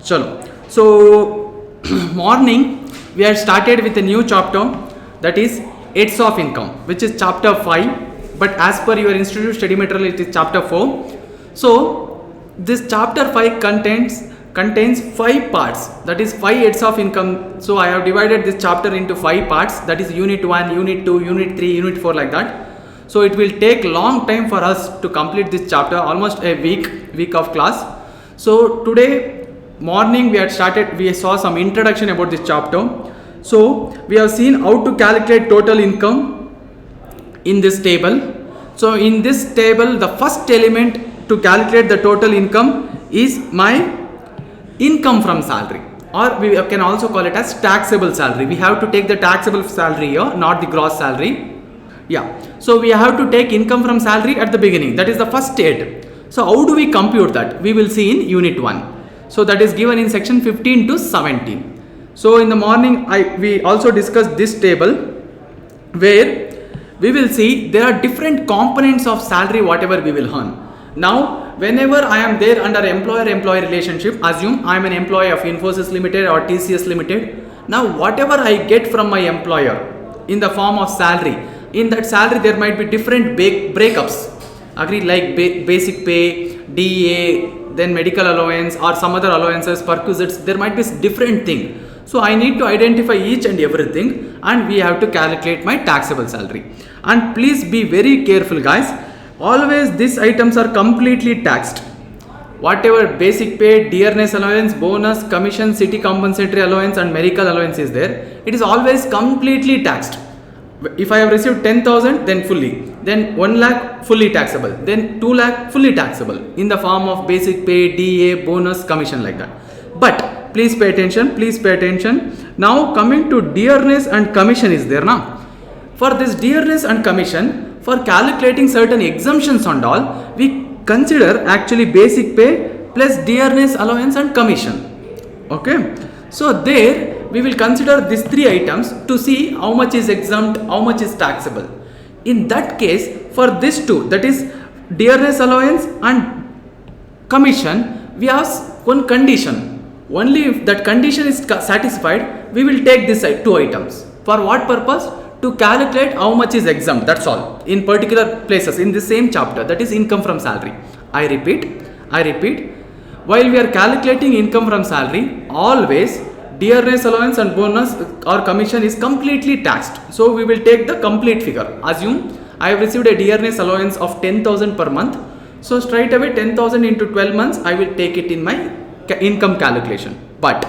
Chalo. So morning we had started with a new chapter, that is aids of income, which is chapter 5, but as per your institute study material it is chapter 4. So this chapter 5 contains 5 parts, that is 5 aids of income. So I have divided this chapter into 5 parts, that is unit 1, unit 2, unit 3, unit 4, like that. So it will take long time for us to complete this chapter, almost a week of class. So today morning we saw some introduction about this chapter. So we have seen how to calculate total income in this table. So in this table, the first element to calculate the total income is my income from salary, or we can also call it as taxable salary. We have to take the taxable salary here, not the gross salary. Yeah, so we have to take income from salary at the beginning. That is the first aid. So how do we compute that? We will see in unit 1. So that is given in section 15 to 17. So in the morning we also discussed this table, where we will see there are different components of salary whatever we will earn. Now whenever I am there under employer-employee relationship, assume I am an employee of Infosys Limited or TCS Limited. Now whatever I get from my employer in the form of salary, in that salary there might be different breakups, agree, like basic pay, DA, then medical allowance or some other allowances, perquisites, there might be different thing. So I need to identify each and everything, and we have to calculate my taxable salary. And please be very careful guys, always these items are completely taxed. Whatever basic pay, dearness allowance, bonus, commission, city compensatory allowance and medical allowance is there, it is always completely taxed. If I have received 10,000, then fully, then 1 lakh fully taxable, then 2 lakh fully taxable in the form of basic pay, DA, bonus, commission, like that. But please pay attention. Now coming to dearness and commission is there now. For this dearness and commission, for calculating certain exemptions and all, we consider actually basic pay plus dearness allowance and commission. Okay. So there we will consider these 3 items to see how much is exempt, how much is taxable. In that case, for these 2, that is dearness allowance and commission, we have one condition. Only if that condition is satisfied, we will take these 2 items. For what purpose? To calculate how much is exempt, that's all, in particular places in the same chapter, that is income from salary. I repeat, while we are calculating income from salary, always dearness allowance and bonus or commission is completely taxed. So we will take the complete figure. Assume I have received a dearness allowance of 10,000 per month. So straight away 10,000 into 12 months, I will take it in my income calculation. But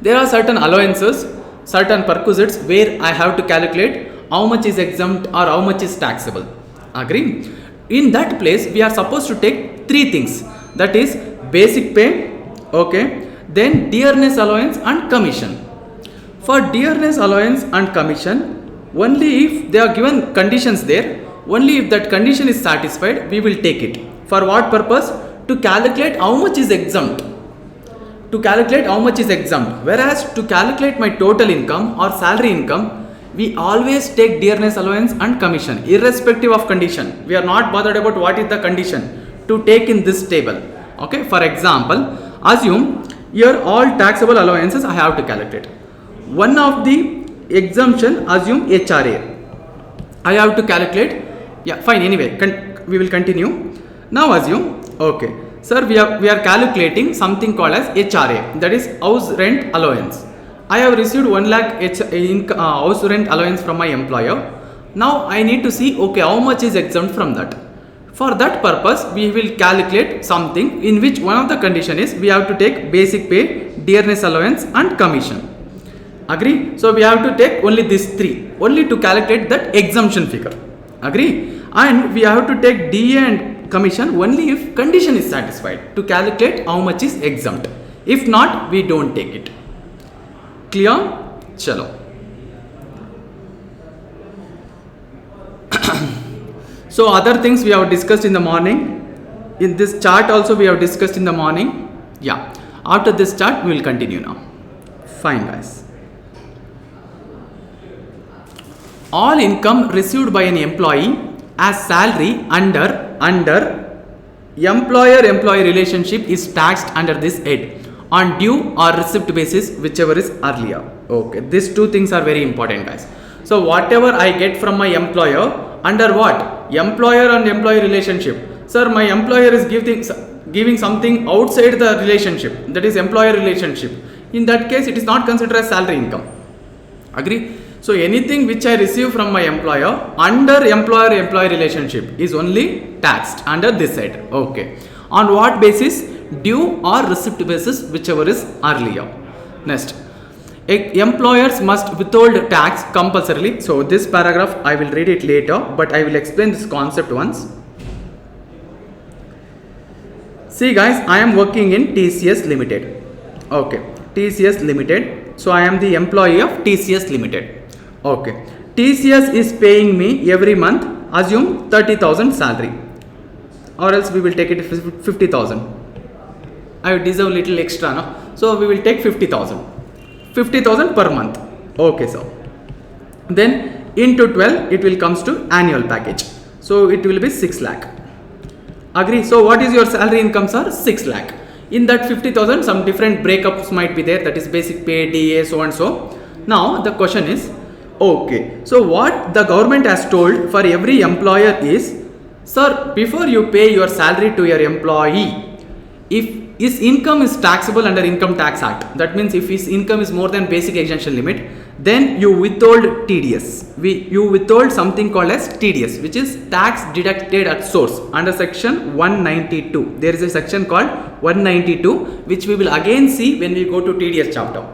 there are certain allowances, certain perquisites where I have to calculate how much is exempt or how much is taxable. Agree? In that place, we are supposed to take 3 things. That is basic pay, okay, then dearness allowance and commission. For dearness allowance and commission, only if they are given conditions there, only if that condition is satisfied, we will take it. For what purpose? To calculate how much is exempt. Whereas to calculate my total income or salary income, we always take dearness allowance and commission irrespective of condition. We are not bothered about what is the condition to take in this table. Okay, for example, assume here all taxable allowances I have to calculate. One of the exemption, assume HRA, I have to calculate. Yeah, fine, anyway we will continue. Now assume, okay sir, we are calculating something called as HRA, that is house rent allowance. I have received 1 lakh house rent allowance from my employer. Now I need to see, okay, how much is exempt from that. For that purpose, we will calculate something in which one of the condition is we have to take basic pay, dearness allowance and commission. Agree? So we have to take only these 3, only to calculate that exemption figure. Agree? And we have to take DA and commission only if condition is satisfied, to calculate how much is exempt. If not, we don't take it. Clear? Chalo. So other things we have discussed in the morning. In this chart also we have discussed in the morning. Yeah. After this chart we will continue now. Fine guys. All income received by an employee as salary under employer-employee relationship is taxed under this head on due or receipt basis, whichever is earlier. Okay, these two things are very important, guys. So whatever I get from my employer, under what? Employer and employee relationship. Sir, my employer is giving something outside the relationship, that is employer relationship. In that case, it is not considered as salary income. Agree? So anything which I receive from my employer under employer-employee relationship is only taxed under this side. Okay. On what basis? Due or receipt basis, whichever is earlier. Next. Employers must withhold tax compulsorily. So this paragraph I will read it later, but I will explain this concept once. See guys, I am working in TCS Limited. Okay, TCS Limited. So I am the employee of TCS Limited. Okay, TCS is paying me every month, assume 30,000 salary, or else we will take it 50,000. I deserve little extra, no? So we will take 50,000. 50,000 per month. Okay, so then into 12 it will comes to annual package. So it will be 6 lakh. Agree? So what is your salary income, sir? 6 lakh. In that 50,000 some different breakups might be there, that is basic pay, DA, so and so. Now the question is, okay, so what the government has told for every employer is, sir, before you pay your salary to your employee, if his income is taxable under Income Tax Act, that means if his income is more than basic exemption limit, then you withhold TDS. You withhold something called as TDS, which is tax deducted at source under section 192. There is a section called 192, which we will again see when we go to TDS chapter.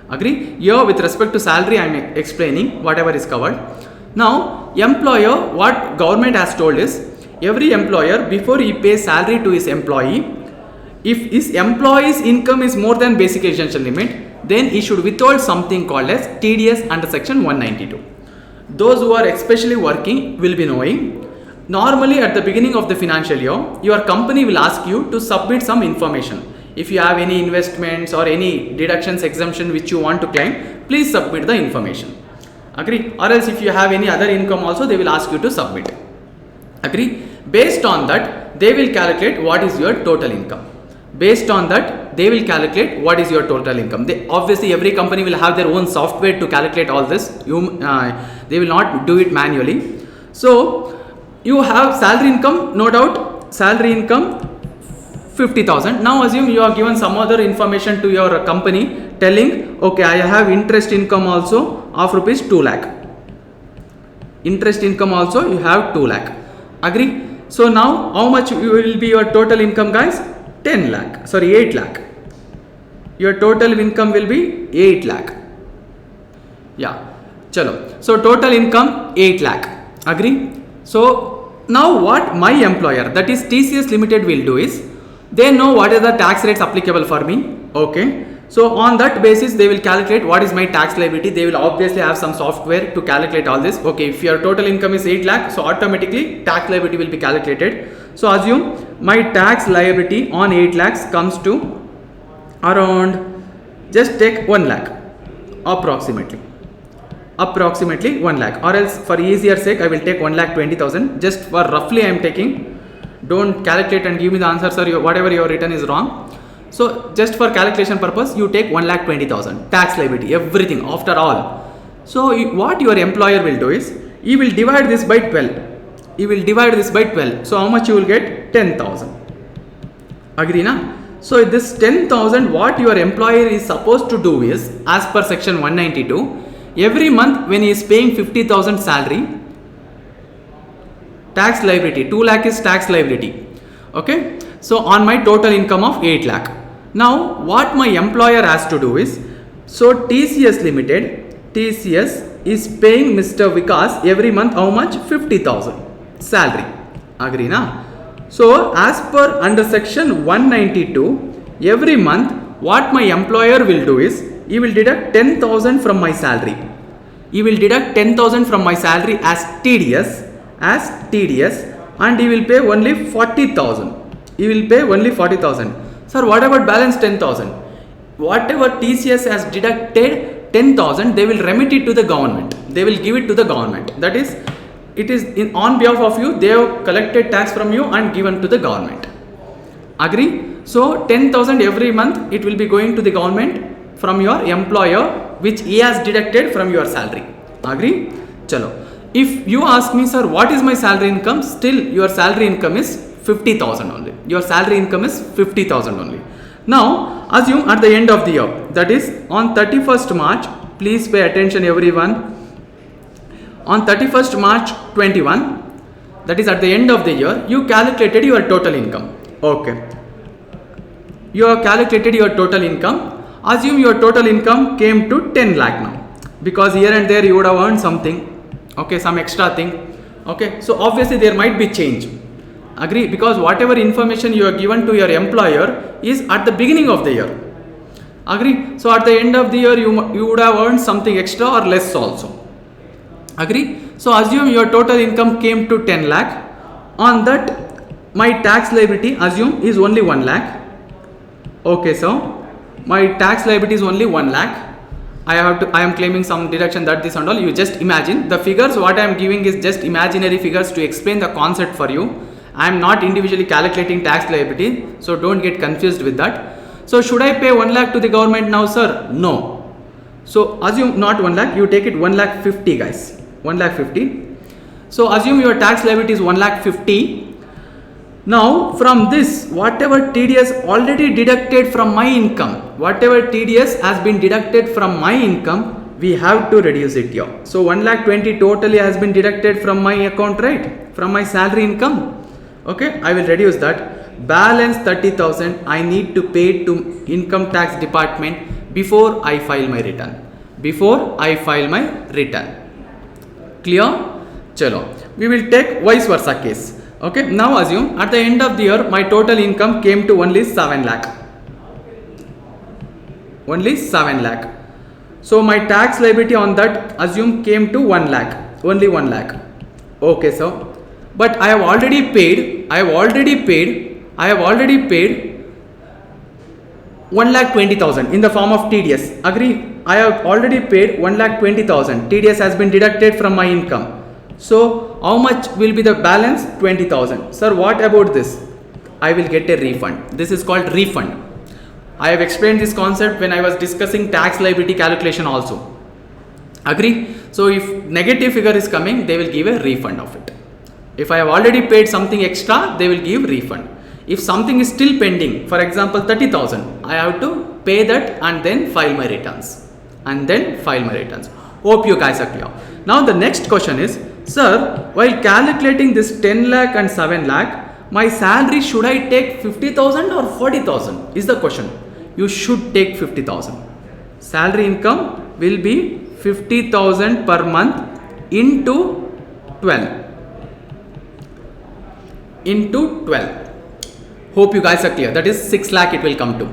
Agree? Here with respect to salary I am explaining whatever is covered. Now employer, what government has told is, every employer before he pays salary to his employee, if his employee's income is more than basic exemption limit, then he should withhold something called as TDS under section 192. Those who are especially working will be knowing, normally at the beginning of the financial year, your company will ask you to submit some information. If you have any investments or any deductions, exemption which you want to claim, please submit the information. Agree? Or else if you have any other income also, they will ask you to submit. Agree? Based on that, they will calculate what is your total income. Based on that, they will calculate what is your total income. Obviously every company will have their own software to calculate all this. They will not do it manually. So you have salary income, no doubt, salary income 50,000. Now assume you have given some other information to your company telling, okay, I have interest income also of rupees 2 lakh. Interest income also you have 2 lakh. Agree? So now how much will be your total income, guys? 8 lakh. Your total income will be 8 lakh. Yeah. Chalo. So total income 8 lakh. Agree? So now what my employer, that is TCS Limited, will do is, they know what is the tax rates applicable for me. Okay. So on that basis, they will calculate what is my tax liability. They will obviously have some software to calculate all this. Okay, if your total income is 8 lakh, so automatically tax liability will be calculated. So assume my tax liability on 8 lakhs comes to around, just take 1 lakh approximately 1 lakh, or else for easier sake I will take 1,20,000. just for roughly I am taking. Don't calculate and give me the answer, sir, whatever your written is wrong. So just for calculation purpose, you take 1,20,000 tax liability, everything after all. So what your employer will do is, he will divide this by 12. So how much you will get? 10,000. Agree na? So this 10,000, what your employer is supposed to do is, as per section 192, every month when he is paying 50,000 salary, tax liability, 2 lakh is tax liability. Okay. So on my total income of 8 lakh. Now what my employer has to do is, so TCS Limited, TCS is paying Mr. Vikas every month how much? 50,000 salary. Agree na? So as per under section 192, every month what my employer will do is, he will deduct 10,000 from my salary. He will deduct 10,000 from my salary as TDS, and he will pay only 40,000. Sir, what about balance 10,000? Whatever TCS has deducted 10,000, they will remit it to the government. They will give it to the government. That is, it is on behalf of you. They have collected tax from you and given to the government. Agree? So 10,000 every month it will be going to the government from your employer, which he has deducted from your salary. Agree? Chalo. If you ask me, sir, what is my salary income? Still your salary income is 50,000 only. Your salary income is 50,000 only. Now assume at the end of the year, that is on 31st March, please pay attention everyone. On 31st March 21, that is at the end of the year, you calculated your total income. Okay. You have calculated your total income. Assume your total income came to 10 lakh now. Because here and there you would have earned something. Okay, some extra thing. Okay, so obviously there might be change. Agree? Because whatever information you have given to your employer is at the beginning of the year. Agree? So at the end of the year you would have earned something extra or less also. Agree? So assume your total income came to 10 lakh. On that my tax liability assume is only 1 lakh. Okay, so my tax liability is only 1 lakh. I am claiming some deduction, that this and all. You just imagine the figures. What I am giving is just imaginary figures to explain the concept for you. I am not individually calculating tax liability, so don't get confused with that. So should I pay 1 lakh to the government now, sir? No. So assume not 1 lakh, you take it 1 lakh 50, guys. 1 lakh 50. So assume your tax liability is 1 lakh 50. Now from this, whatever TDS already deducted from my income, whatever TDS has been deducted from my income, we have to reduce it here. So 1 lakh 20 totally has been deducted from my account, right? From my salary income. Okay, I will reduce that. Balance 30,000 I need to pay to income tax department before I file my return. Before I file my return. Clear? Chalo. We will take vice versa case. Okay, now assume at the end of the year my total income came to only 7 lakh. Only 7 lakh. So my tax liability on that assume came to 1 lakh. Only 1 lakh. Okay, so but I have already paid 1 lakh 20,000 in the form of TDS. Agree? I have already paid 1 lakh 20,000. TDS has been deducted from my income. So how much will be the balance? 20,000. Sir, what about this? I will get a refund. This is called refund. I have explained this concept when I was discussing tax liability calculation also. Agree? So if negative figure is coming, they will give a refund of it. If I have already paid something extra, they will give refund. If something is still pending, for example 30,000, I have to pay that and then file my returns. Hope you guys are clear. Now the next question is, sir, while calculating this 10 lakh and 7 lakh, my salary, should I take 50,000 or 40,000 is the question. You should take 50,000. Salary income will be 50,000 per month into 12. Hope you guys are clear. That is 6 lakh it will come to.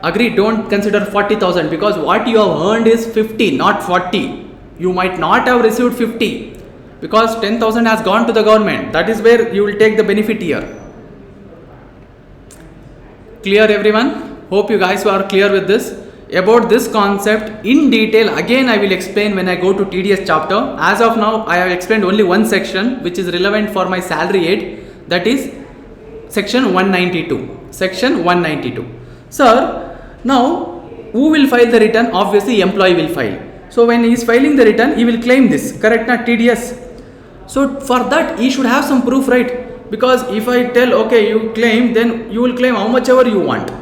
Agree? Don't consider 40,000 because what you have earned is 50, not 40. You might not have received 50 because 10,000 has gone to the government. That is where you will take the benefit here. Clear everyone? Hope you guys are clear with this. About this concept in detail, again I will explain when I go to TDS chapter. As of now, I have explained only one section which is relevant for my salary aid, that is section 192. Section 192. Sir, now who will file the return? Obviously employee will file. So when he is filing the return, he will claim this, correct, not TDS. So for that he should have some proof, right? Because if I tell, okay, you claim, then you will claim how much ever you want.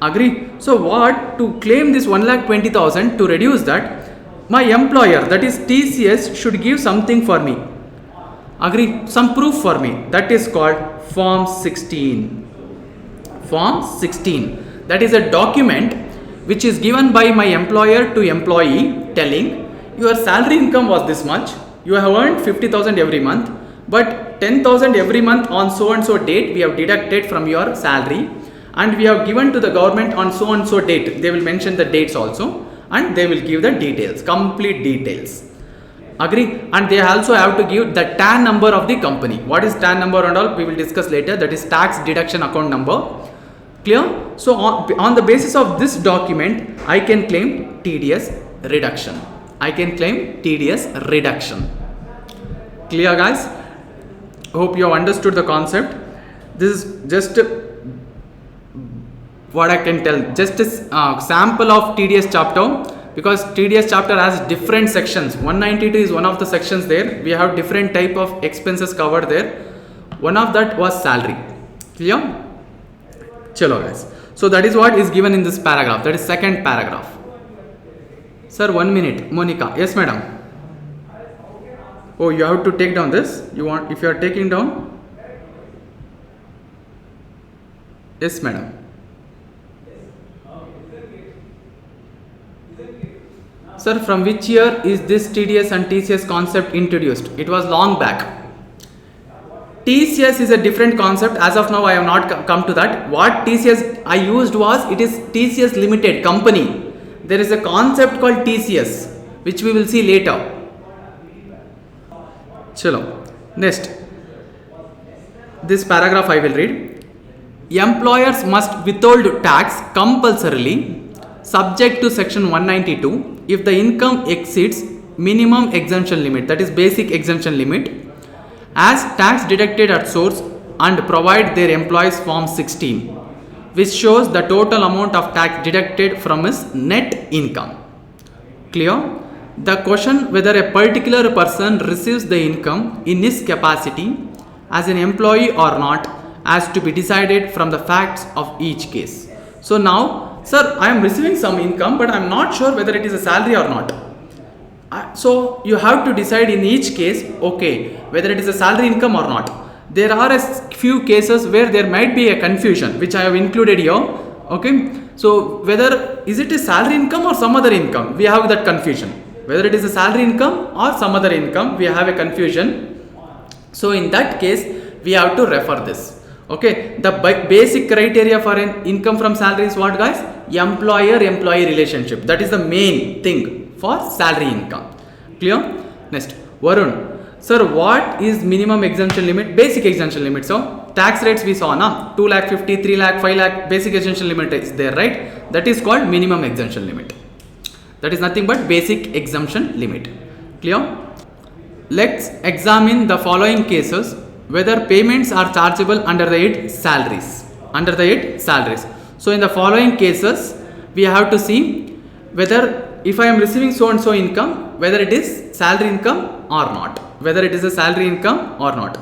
Agree? So what, to claim this 1,20,000, to reduce that, my employer, that is TCS, should give something for me. Agree? Some proof for me. That is called Form 16. Form 16. That is a document which is given by my employer to employee telling your salary income was this much. You have earned 50,000 every month, but 10,000 every month on so and so date we have deducted from your salary. And we have given to the government on so and so date. They will mention the dates also and they will give the details, complete details. Agree? And they also have to give the TAN number of the company. What is TAN number and all? We will discuss later. That is tax deduction account number. Clear? So on the basis of this document, I can claim TDS reduction. Clear guys? Hope you have understood the concept. This is just what I can tell, just a sample of TDS chapter, because TDS chapter has different sections. 192 is one of the sections there. We have different type of expenses covered there. One of that was salary. Clear? Chalo guys. So that is what is given in this paragraph. That is second paragraph. Sir, 1 minute. Monica. Yes, madam. Oh, you have to take down this. You want, if you are taking down. Yes, madam. Sir, from which year is this TDS and TCS concept introduced? It was long back. TCS is a different concept. As of now, I have not come to that. What TCS I used was, it is TCS Limited Company. There is a concept called TCS, which we will see later. Chalo. Next. This paragraph I will read. Employers must withhold tax compulsorily, subject to section 192, if the income exceeds minimum exemption limit, that is basic exemption limit, as tax deducted at source, and provide their employees form 16, which shows the total amount of tax deducted from his net income. Clear? The question whether a particular person receives the income in his capacity as an employee or not has to be decided from the facts of each case. So now, sir, I am receiving some income, but I am not sure whether it is a salary or not. So you have to decide in each case, okay, whether it is a salary income or not. There are a few cases where there might be a confusion, which I have included here. Okay, so whether is it a salary income or some other income, we have that confusion. Whether it is a salary income or some other income, we have a confusion. So in that case, we have to refer this. Okay, the basic criteria for an income from salary is what, guys? Employer-employee relationship. That is the main thing for salary income. Clear? Next, Varun. Sir, what is minimum exemption limit? Basic exemption limit. So tax rates we saw na, 2 lakh, 50, 3 lakh, 5 lakh, basic exemption limit is there, right? That is called minimum exemption limit. That is nothing but basic exemption limit. Clear? Let's examine the following cases whether payments are chargeable under the head salaries. Under the head salaries. So in the following cases, we have to see whether if I am receiving so and so income, whether it is salary income or not. Whether it is a salary income or not.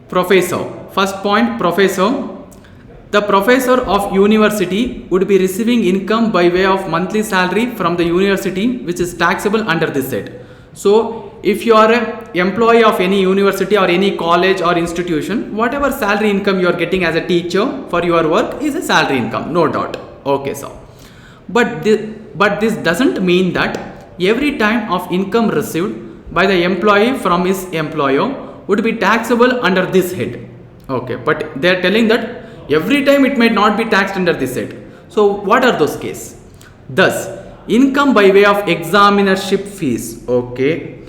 Professor. First point, professor. The professor of university would be receiving income by way of monthly salary from the university, which is taxable under this head. So if you are an employee of any university or any college or institution, whatever salary income you are getting as a teacher for your work is a salary income, no doubt. Okay, sir. But this doesn't mean that every time of income received by the employee from his employer would be taxable under this head. Okay, but they are telling that every time it might not be taxed under this head. So what are those cases? Thus, income by way of examinership fees, okay,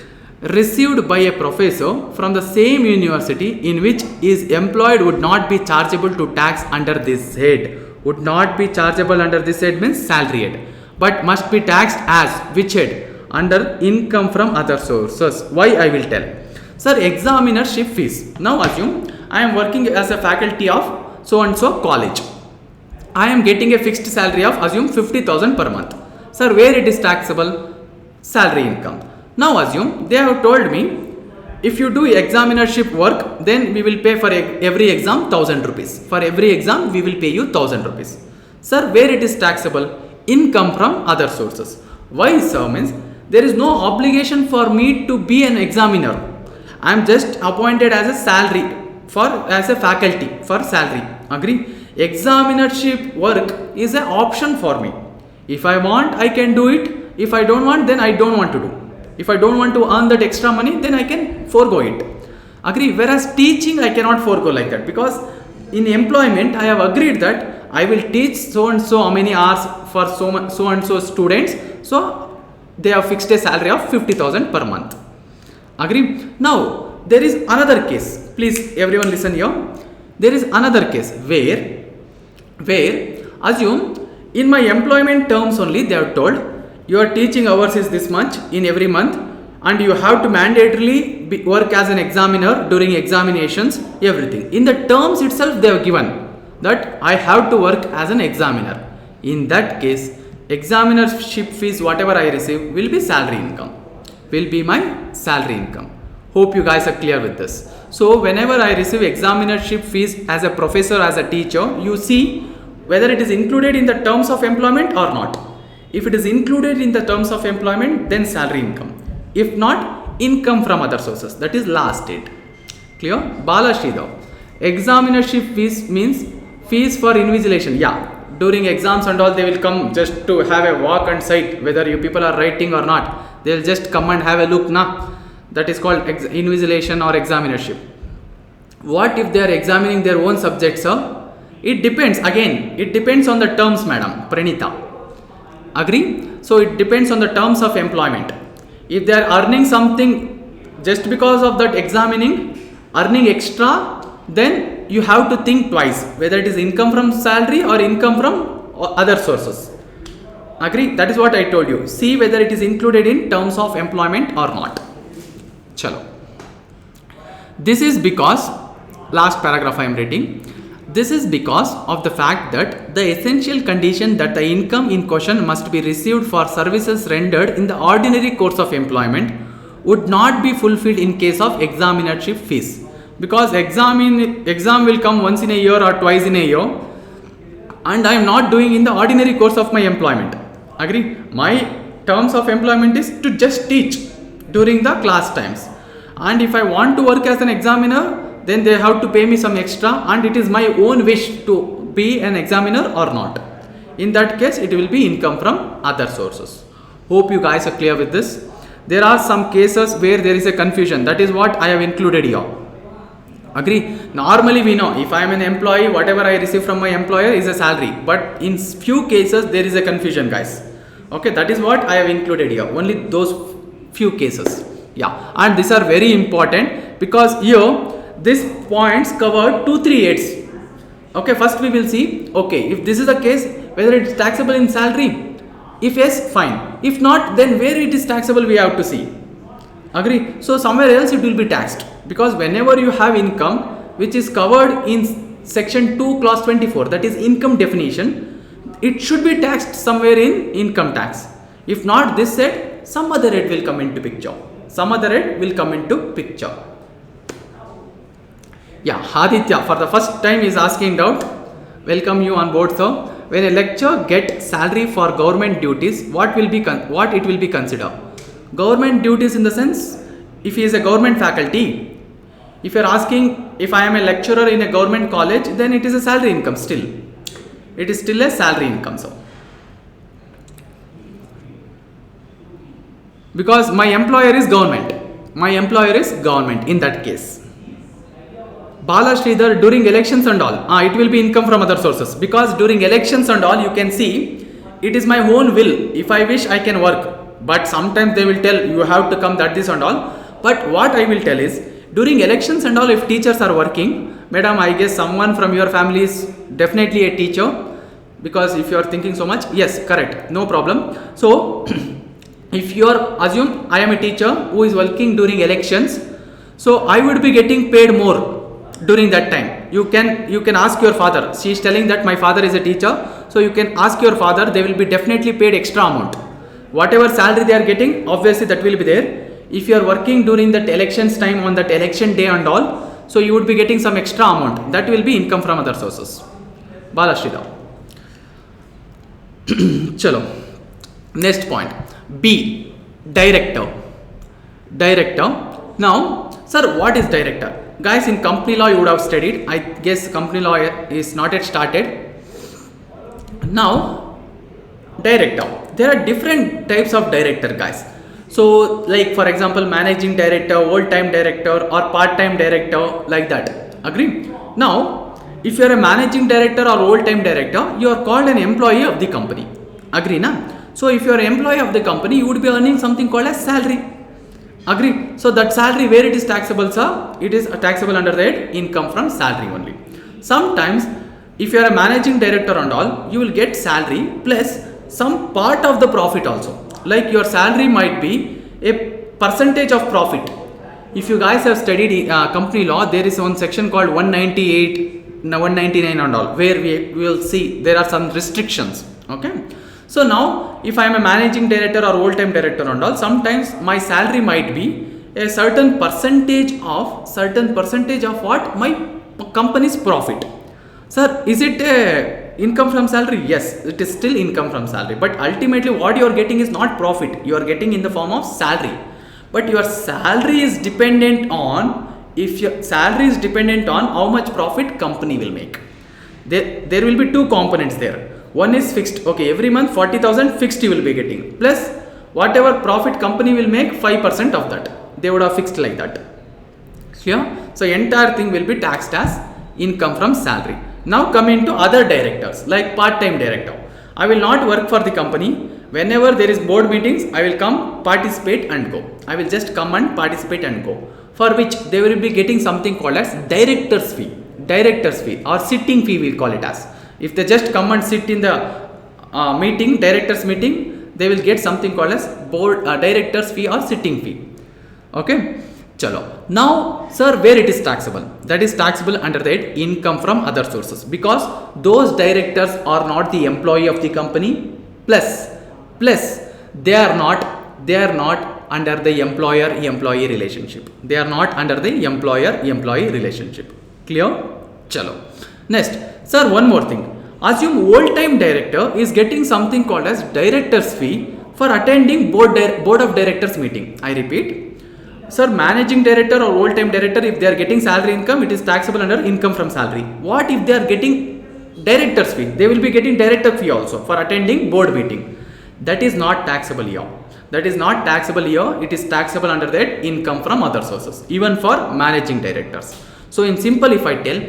received by a professor from the same university in which he is employed would not be chargeable to tax under this head. Would not be chargeable under this head means salary head, but must be taxed as which head? Under income from other sources. Why I will tell. Sir, examinership fees. Now assume I am working as a faculty of so and so college. I am getting a fixed salary of assume 50,000 per month. Sir, where it is taxable? Salary income. Now assume they have told me if you do examinership work, then we will pay for every exam 1000 rupees. For every exam we will pay you 1000 rupees. Sir, where it is taxable? Income from other sources. Why, sir? Means there is no obligation for me to be an examiner. I am just appointed as a salary as a faculty for salary. Agree? Examinership work is an option for me. If I want, I can do it. If I don't want, then I don't want to do. If I don't want to earn that extra money, then I can forego it. Agree? Whereas teaching, I cannot forego like that, because in employment, I have agreed that I will teach so and so how many hours for so and so students. So they have fixed a salary of 50,000 per month. Agree? Now there is another case. Please, everyone listen here. There is another case where assume in my employment terms only they have told your teaching hours is this much in every month, and you have to work as an examiner during examinations, everything. In the terms itself they have given. that I have to work as an examiner. In that case, examinership fees whatever I receive will be salary income, will be my salary income. Hope you guys are clear with this. So whenever I receive examinership fees as a professor, as a teacher, you see whether it is included in the terms of employment or not. If it is included in the terms of employment, then salary income. If not, income from other sources, that is last date. Clear? Bala Sridhar. Examinership fees means fees for invigilation. Yeah, during exams and all, they will come just to have a walk and sight whether you people are writing or not. They will just come and have a look na. That is called invigilation or examinership. What if they are examining their own subjects, sir? It depends. Again, it depends on the terms, madam Pranita. Agree? So it depends on the terms of employment. If they are earning something just because of that examining, earning extra, then you have to think twice whether it is income from salary or income from other sources. Agree? That is what I told you. See whether it is included in terms of employment or not. Chalo. This is because, last paragraph I am reading. This is because of the fact that the essential condition that the income in question must be received for services rendered in the ordinary course of employment would not be fulfilled in case of examinership fees. Because exam will come once in a year or twice in a year, and I am not doing in the ordinary course of my employment. Agree? My terms of employment is to just teach during the class times. And if I want to work as an examiner, then they have to pay me some extra, and it is my own wish to be an examiner or not. In that case, it will be income from other sources. Hope you guys are clear with this. There are some cases where there is a confusion. That is what I have included here. Agree? Normally we know if I am an employee, whatever I receive from my employer is a salary. But in few cases there is a confusion, guys. Okay, that is what I have included here. Only those few cases. Yeah, and these are very important because here these points cover 238s. Okay, first we will see, okay, if this is the case, whether it is taxable in salary. If yes, fine. If not, then where it is taxable we have to see. Agree? So somewhere else it will be taxed, because whenever you have income which is covered in section 2 clause 24, that is income definition, it should be taxed somewhere in income tax. If not this set, some other rate will come into picture. Some other rate will come into picture. Yeah, Aditya for the first time is asking doubt. Welcome you on board, sir. When a lecturer get salary for government duties, what it will be considered? Government duties in the sense, if he is a government faculty. If you are asking if I am a lecturer in a government college, then it is a salary income still. It is still a salary income, sir. Because my employer is government. My employer is government in that case. Bala Sridhar, during elections and all, it will be income from other sources, because during elections and all you can see it is my own will. If I wish I can work, but sometimes they will tell you have to come, that this and all. But what I will tell is, during elections and all, if teachers are working, madam, I guess someone from your family is definitely a teacher, because if you are thinking so much, yes, correct, no problem. So if you are, assume I am a teacher who is working during elections, so I would be getting paid more during that time. You can ask your father. She is telling that my father is a teacher, so you can ask your father. They will be definitely paid extra amount. Whatever salary they are getting, obviously that will be there. If you are working during that elections time, on that election day and all, so you would be getting some extra amount. That will be income from other sources. Bala Sridhar. Chalo. Next point. B. Director. Director. Now, sir, what is director? Guys, in company law you would have studied. I guess company law is not yet started. Now, director. There are different types of director, guys. So, like for example, managing director, old-time director, or part-time director, like that. Agree? Now, if you are a managing director or old-time director, you are called an employee of the company. Agree, na? So, if you are an employee of the company, you would be earning something called as salary. Agree? So that salary, where it is taxable, sir? It is taxable under that income from salary only. Sometimes if you are a managing director and all, you will get salary plus some part of the profit also. Like your salary might be a percentage of profit. If you guys have studied company law, there is one section called 198 199 and all, where we will see there are some restrictions. Okay, so now if I am a managing director or whole time director and all, sometimes my salary might be a certain percentage of what my company's profit. Sir, is it income from salary? Yes, it is still income from salary, but ultimately what you are getting is not profit, you are getting in the form of salary. But your salary is dependent on, if your salary is dependent on how much profit company will make. There will be two components there. One is fixed. Okay, every month 40,000 fixed you will be getting, plus whatever profit company will make, 5% of that they would have fixed like that. Clear? So entire thing will be taxed as income from salary. Now coming to other directors, like part-time director. I will not work for the company. Whenever there is board meetings, I will come, participate and go. I will just come and participate and go. For which they will be getting something called as director's fee. Director's fee or sitting fee we call it as. If they just come and sit in the meeting, director's meeting, they will get something called as board director's fee or sitting fee. Okay. Chalo. Now, sir, where it is taxable? That is taxable under that income from other sources, because those directors are not the employee of the company. Plus they are not under the employer-employee relationship. They are not under the employer-employee relationship. Clear? Chalo. Next, sir, one more thing. Assume whole-time director is getting something called as director's fee for attending board of directors meeting. I repeat. Sir, managing director or whole-time director, if they are getting salary income, it is taxable under income from salary. What if they are getting director's fee? They will be getting director fee also for attending board meeting. That is not taxable here. That is not taxable here. It is taxable under that income from other sources, even for managing directors. So in simple, if I tell,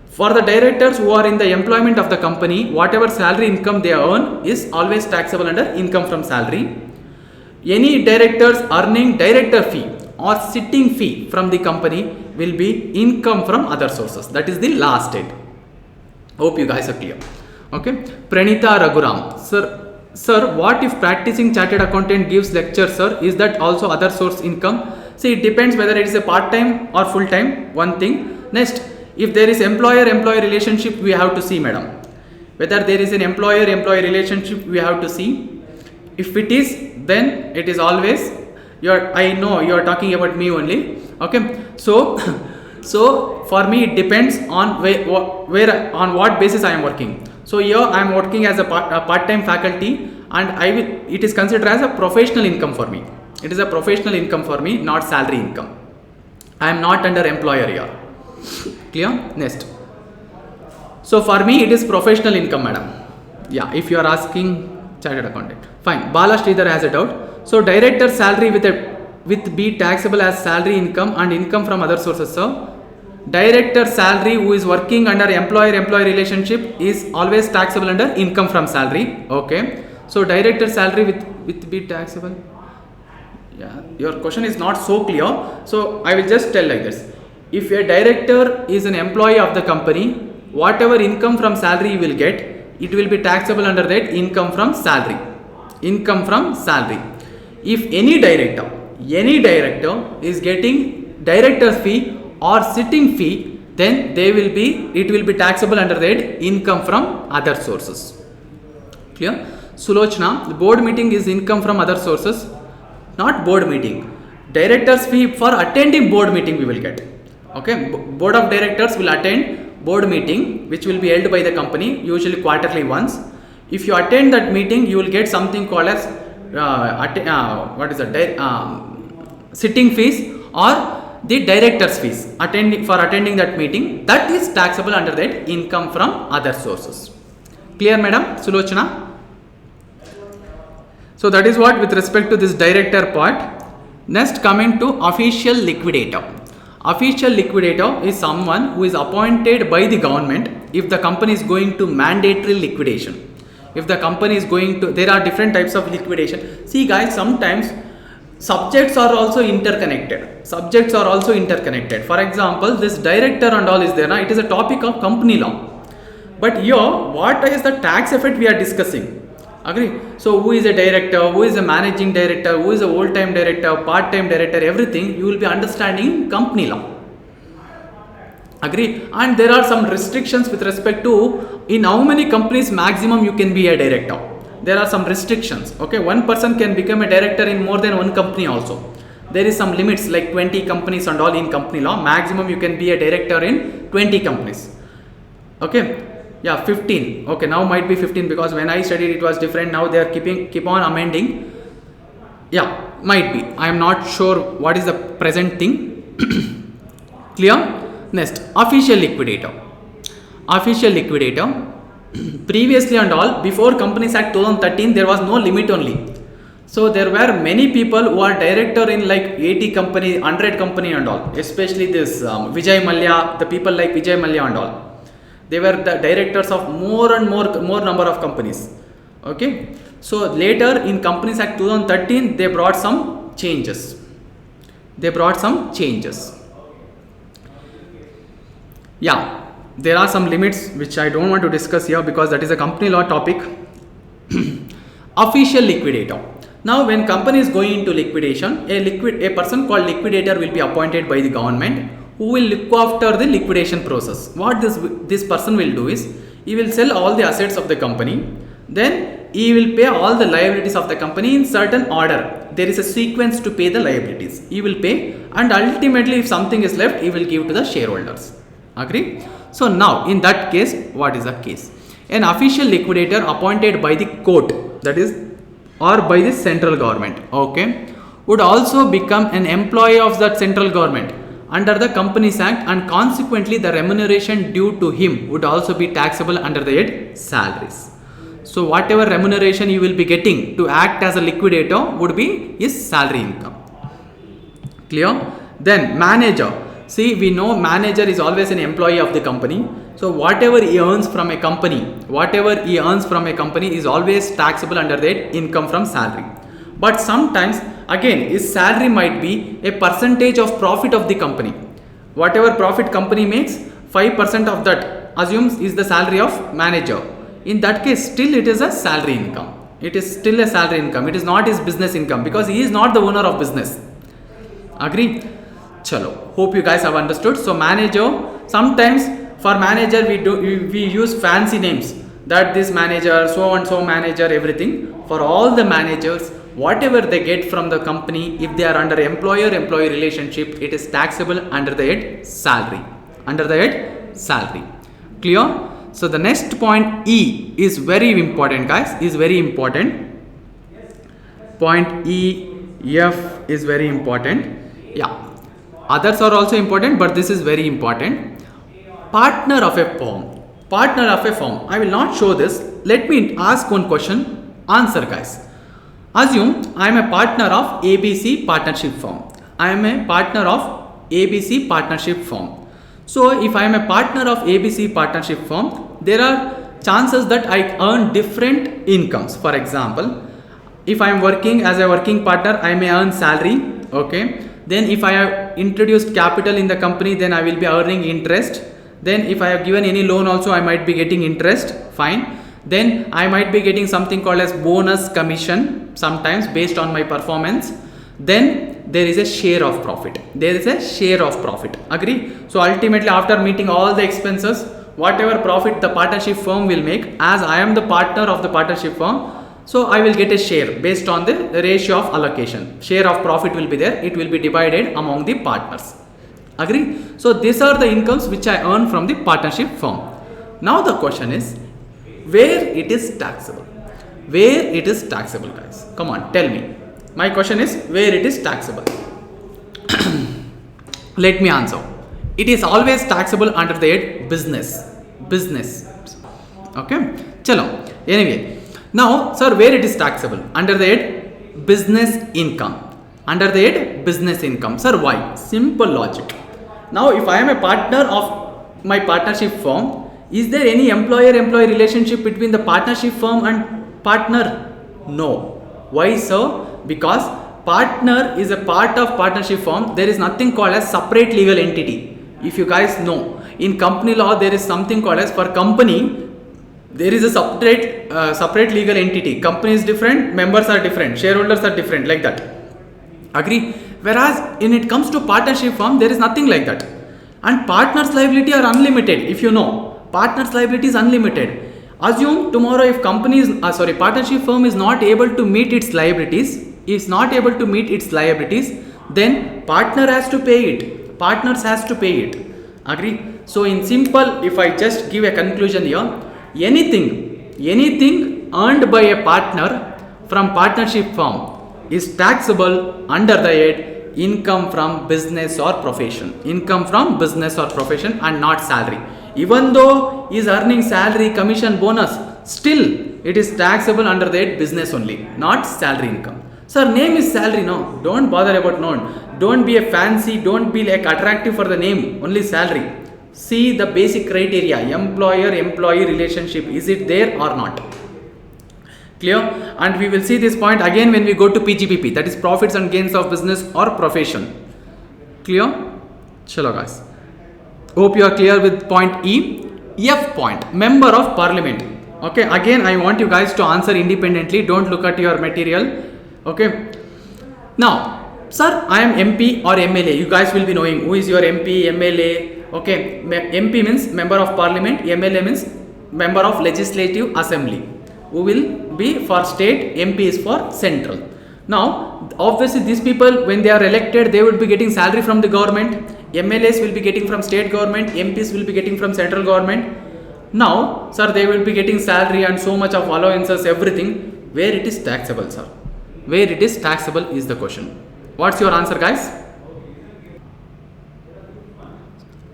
for the directors who are in the employment of the company, whatever salary income they earn is always taxable under income from salary. Any directors earning director fee or sitting fee from the company will be income from other sources. That is the last state. Hope you guys are clear. Okay. Pranita Raghuram. Sir, what if practicing chartered accountant gives lecture, sir? Is that also other source income? See, it depends whether it is a part-time or full-time, one thing. Next, if there is employer-employee relationship, we have to see, madam. Whether there is an employer-employee relationship, we have to see. If it is, then it is always, I know you are talking about me only. Okay. So for me, it depends on where on what basis I am working. So here I am working as a part-time faculty, and it is considered as a professional income for me. It is a professional income for me, not salary income. I am not under employer here. Clear? Next. So for me, it is professional income, madam. Yeah, if you are asking chartered accountant. Fine. Bala Sridhar has a doubt. So director salary with be taxable as salary income and income from other sources, sir. Director salary who is working under employer-employee relationship is always taxable under income from salary. Okay. So director salary with be taxable. Yeah, your question is not so clear. So I will just tell like this. If a director is an employee of the company, whatever income from salary you will get, it will be taxable under that income from salary. Income from salary. If any director is getting director's fee or sitting fee, then it will be taxable under that income from other sources. Clear? Sulochana, the board meeting is income from other sources, not board meeting. Director's fee for attending board meeting we will get. Okay, board of directors will attend board meeting which will be held by the company, usually quarterly once. If you attend that meeting, you will get something called as sitting fees or the director's fees for attending that meeting. That is taxable under that income from other sources. Clear, madam? Sulochana? So that is what with respect to this director part. Next, coming to official liquidator. Official liquidator is someone who is appointed by the government if the company is going to mandatory liquidation. If the company is going to, there are different types of liquidation. See guys, sometimes subjects are also interconnected. For example, this director and all is there. Now it is a topic of company law. But here, what is the tax effect we are discussing? Agree? So who is a director, who is a managing director, who is a whole-time director, part-time director, everything you will be understanding company law. Agree? And there are some restrictions with respect to in how many companies maximum you can be a director. There are some restrictions. Okay, one person can become a director in more than one company also. There is some limits like 20 companies and all in company law. Maximum you can be a director in 20 companies. Okay, yeah, 15. Okay, now might be 15 because when I studied it was different. Now they are keep on amending. Yeah, might be. I am not sure what is the present thing. Clear? Next, official liquidator. Official liquidator. Previously and all, before Companies Act 2013, there was no limit only. So there were many people who are director in like 80 company, 100 company and all. Especially this Vijay Mallya, the people like Vijay Mallya and all. They were the directors of more and more number of companies. Okay. So later in Companies Act 2013, they brought some changes. Yeah, there are some limits which I don't want to discuss here because that is a company law topic. Official liquidator. Now when company is going into liquidation, a person called liquidator will be appointed by the government who will look after the liquidation process. What this person will do is, he will sell all the assets of the company, then he will pay all the liabilities of the company in certain order. There is a sequence to pay the liabilities. He will pay, and ultimately if something is left, he will give to the shareholders. Agree? So now in that case, what is the case? An official liquidator appointed by the court, that is, or by the central government, okay, would also become an employee of that central government under the Companies Act, and consequently the remuneration due to him would also be taxable under the head salaries. So whatever remuneration you will be getting to act as a liquidator would be his salary income. Clear? Then manager. See, we know manager is always an employee of the company. So whatever he earns from a company, is always taxable under that income from salary. But sometimes again his salary might be a percentage of profit of the company. Whatever profit company makes, 5% of that assumes is the salary of manager. In that case, still it is a salary income. It is still a salary income. It is not his business income because he is not the owner of business. Agree? Chalo. Hope you guys have understood. So manager, sometimes for manager we use fancy names, that this manager, so and so manager, everything. For all the managers, whatever they get from the company, if they are under employer-employee relationship, it is taxable under the head salary. Clear? So the next point, E, is very important, guys. Point E, F is very important. Yeah. Others are also important, but this is very important. Partner of a firm. I will not show this. Let me ask one question. Answer, guys. Assume I am a partner of ABC partnership firm. So if I am a partner of ABC partnership firm, there are chances that I earn different incomes. For example, if I am working as a working partner, I may earn salary. Okay. Then if I have introduced capital in the company, then I will be earning interest. Then if I have given any loan also, I might be getting interest. Fine. Then I might be getting something called as bonus commission sometimes based on my performance. Then there is a share of profit. Agree? So ultimately, after meeting all the expenses, whatever profit the partnership firm will make, as I am the partner of the partnership firm, so I will get a share based on the ratio of allocation. Share of profit will be there. It will be divided among the partners. Agree? So these are the incomes which I earn from the partnership firm. Now the question is, where it is taxable? Guys? Come on, tell me. My question is, where it is taxable? Let me answer. It is always taxable under the head business. Okay? Chalo. Anyway. Now, sir, where it is taxable? Under the head business income. Sir, why? Simple logic. Now, if I am a partner of my partnership firm, is there any employer-employee relationship between the partnership firm and partner? No. Why so? Because partner is a part of partnership firm. There is nothing called as separate legal entity. If you guys know, in company law, there is something called as, for company, there is a separate legal entity. Company is different, members are different, shareholders are different, like that. Agree? Whereas when it comes to partnership firm, there is nothing like that. And partner's liability are unlimited. If you know, partner's liability is unlimited. Assume tomorrow if partnership firm is not able to meet its liabilities, then partner has to pay it. Partners has to pay it. Agree? So in simple, if I just give a conclusion here, anything earned by a partner from partnership firm is taxable under the head income from business or profession. And not salary. Even though he is earning salary, commission, bonus, still it is taxable under the head business only, not salary income. Sir, name is salary, no? Don't bother about name. Don't be a fancy, don't be like attractive for the name, only salary. See the basic criteria, employer-employee relationship, is it there or not? Clear? And we will see this point again when we go to PGBP, that is profits and gains of business or profession. Clear? Chalo guys. Hope you are clear with point E. F point, member of parliament. Okay, again I want you guys to answer independently, don't look at your material. Okay. Now, sir, I am MP or MLA. You guys will be knowing who is your MP, MLA. Okay, MP means member of parliament, MLA means member of legislative assembly. Who will be for state, MP is for central. Now, obviously these people, when they are elected, they will be getting salary from the government. MLAs will be getting from state government, MPs will be getting from central government. Now, sir, they will be getting salary and so much of allowances, everything. Where it is taxable, sir? Where it is taxable is the question. What's your answer, guys?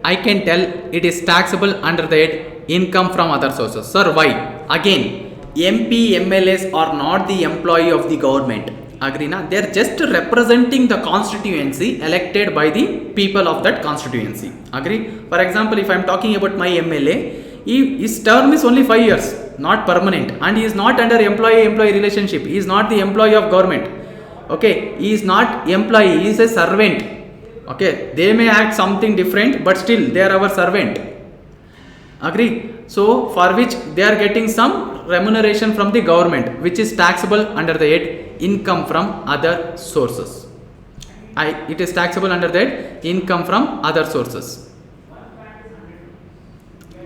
I can tell it is taxable under the head income from other sources. Sir, why? Again, MP, MLAs are not the employee of the government. Agree na? They are just representing the constituency elected by the people of that constituency. Agree? For example, if I am talking about my MLA, his term is only 5 years, not permanent, and he is not under employee-employee relationship. He is not the employee of government. Okay, he is not employee, he is a servant. Okay, they may act something different, but still they are our servant. Agree? So for which they are getting some remuneration from the government, which is taxable under the head income from other sources. It is taxable under the head income from other sources.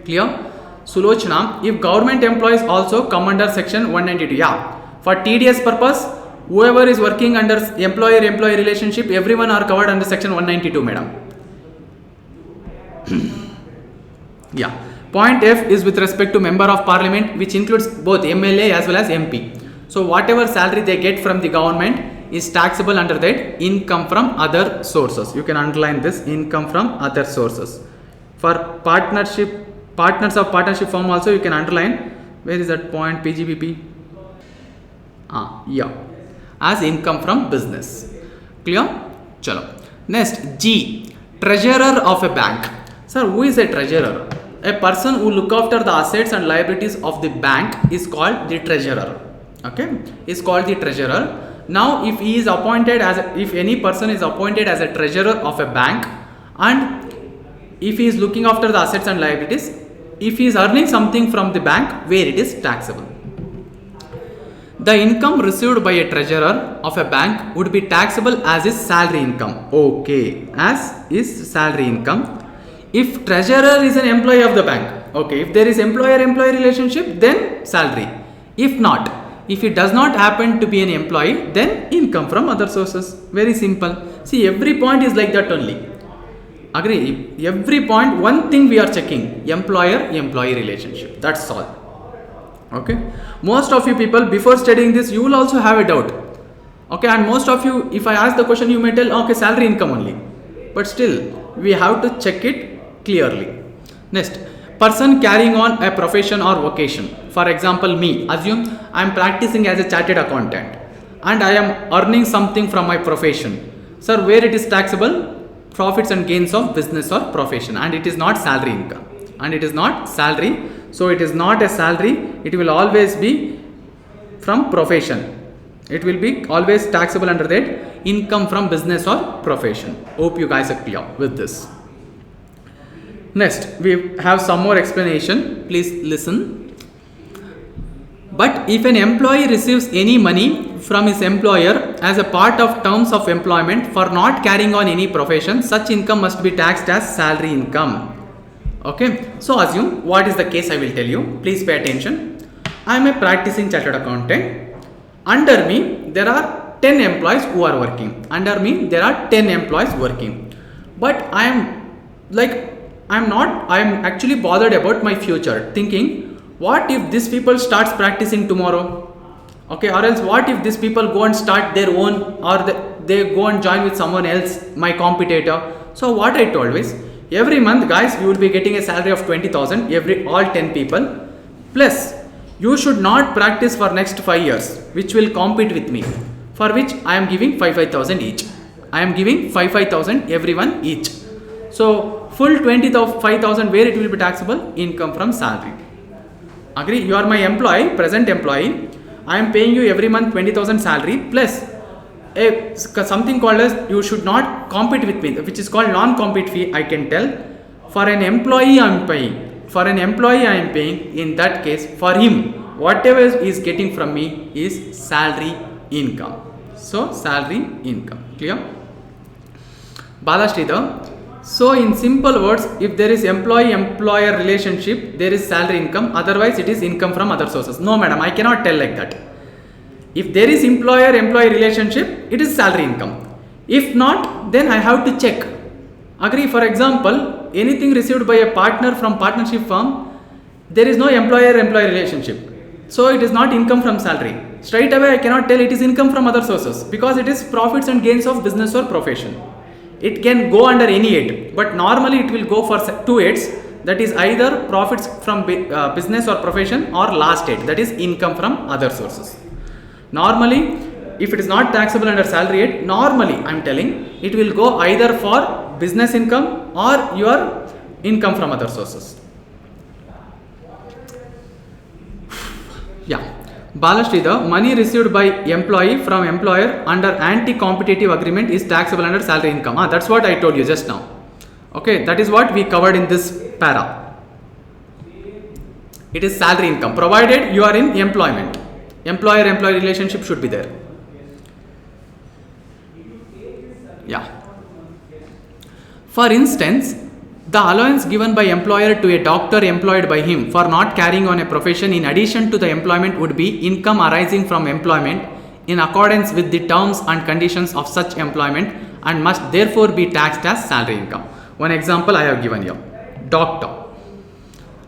Clear? Sulochana, if government employees also come under section 192, yeah, for TDS purpose, whoever is working under employer-employee relationship, everyone are covered under section 192, madam. Yeah. Point F is with respect to member of parliament, which includes both MLA as well as MP. So whatever salary they get from the government is taxable under that income from other sources. You can underline this, income from other sources. For partners of partnership firm also you can underline, where is that point, PGBP? Yeah, as income from business. Clear? Chalo. Next, G, treasurer of a bank. Sir, who is a treasurer? A person who look after the assets and liabilities of the bank is called the treasurer. Okay, is called the treasurer. Now, if any person is appointed as a treasurer of a bank, and if he is looking after the assets and liabilities, if he is earning something from the bank, where it is taxable. The income received by a treasurer of a bank would be taxable as his salary income. Okay, as his salary income. If treasurer is an employee of the bank, okay, if there is employer-employee relationship, then salary. If not, if it does not happen to be an employee, then income from other sources. Very simple. See, every point is like that only. Agree? Every point, one thing we are checking, employer-employee relationship. That's all. Okay. Most of you people, before studying this, you will also have a doubt. Okay, and most of you, if I ask the question, you may tell, okay, salary income only. But still, we have to check it clearly. Next, person carrying on a profession or vocation. For example, me, assume I am practicing as a chartered accountant and I am earning something from my profession. Sir, where it is taxable? Profits and gains of business or profession, and it is not salary income. And it is not salary. So it is not a salary. It will always be from profession. It will be always taxable under that income from business or profession. Hope you guys are clear with this. Next, we have some more explanation. Please listen. But if an employee receives any money from his employer as a part of terms of employment for not carrying on any profession, such income must be taxed as salary income. Okay, so assume what is the case I will tell you. Please pay attention. I am a practicing chartered accountant. Under me there are 10 employees who are working. Under me there are 10 employees working. But I am actually bothered about my future, thinking what if these people starts practicing tomorrow? Okay, or else what if these people go and start their own, or they go and join with someone else, my competitor. So what I told is, every month guys you will be getting a salary of 20,000 all 10 people, plus you should not practice for next 5 years, which will compete with me, for which I am giving 5,000 each. I am giving 5,000 everyone each. So full 25,000 where it will be taxable? Income from salary. Agree? You are my employee, present employee. I am paying you every month 20,000 salary plus something called as you should not compete with me, which is called non-compete fee. I can tell for an employee I am paying. For an employee I am paying. In that case, for him, whatever he is getting from me is salary income. So salary income. Clear? Bala Sridhar. So in simple words, if there is employee-employer relationship, there is salary income, otherwise it is income from other sources. No madam, I cannot tell like that. If there is employer-employee relationship, it is salary income. If not, then I have to check. Agree? For example, anything received by a partner from partnership firm, there is no employer-employee relationship. So it is not income from salary. Straight away I cannot tell it is income from other sources, because it is profits and gains of business or profession. It can go under any head, but normally it will go for 2 heads, that is either profits from business or profession, or last head, that is income from other sources. Normally, if it is not taxable under salary head, normally I am telling, it will go either for business income or your income from other sources. Yeah. Balashri, the money received by employee from employer under anti-competitive agreement is taxable under salary income. That's what I told you just now. Okay, that is what we covered in this para. It is salary income, provided you are in employment. Employer-employee relationship should be there. Yeah. For instance, the allowance given by employer to a doctor employed by him for not carrying on a profession in addition to the employment would be income arising from employment in accordance with the terms and conditions of such employment and must therefore be taxed as salary income. One example I have given here. Doctor.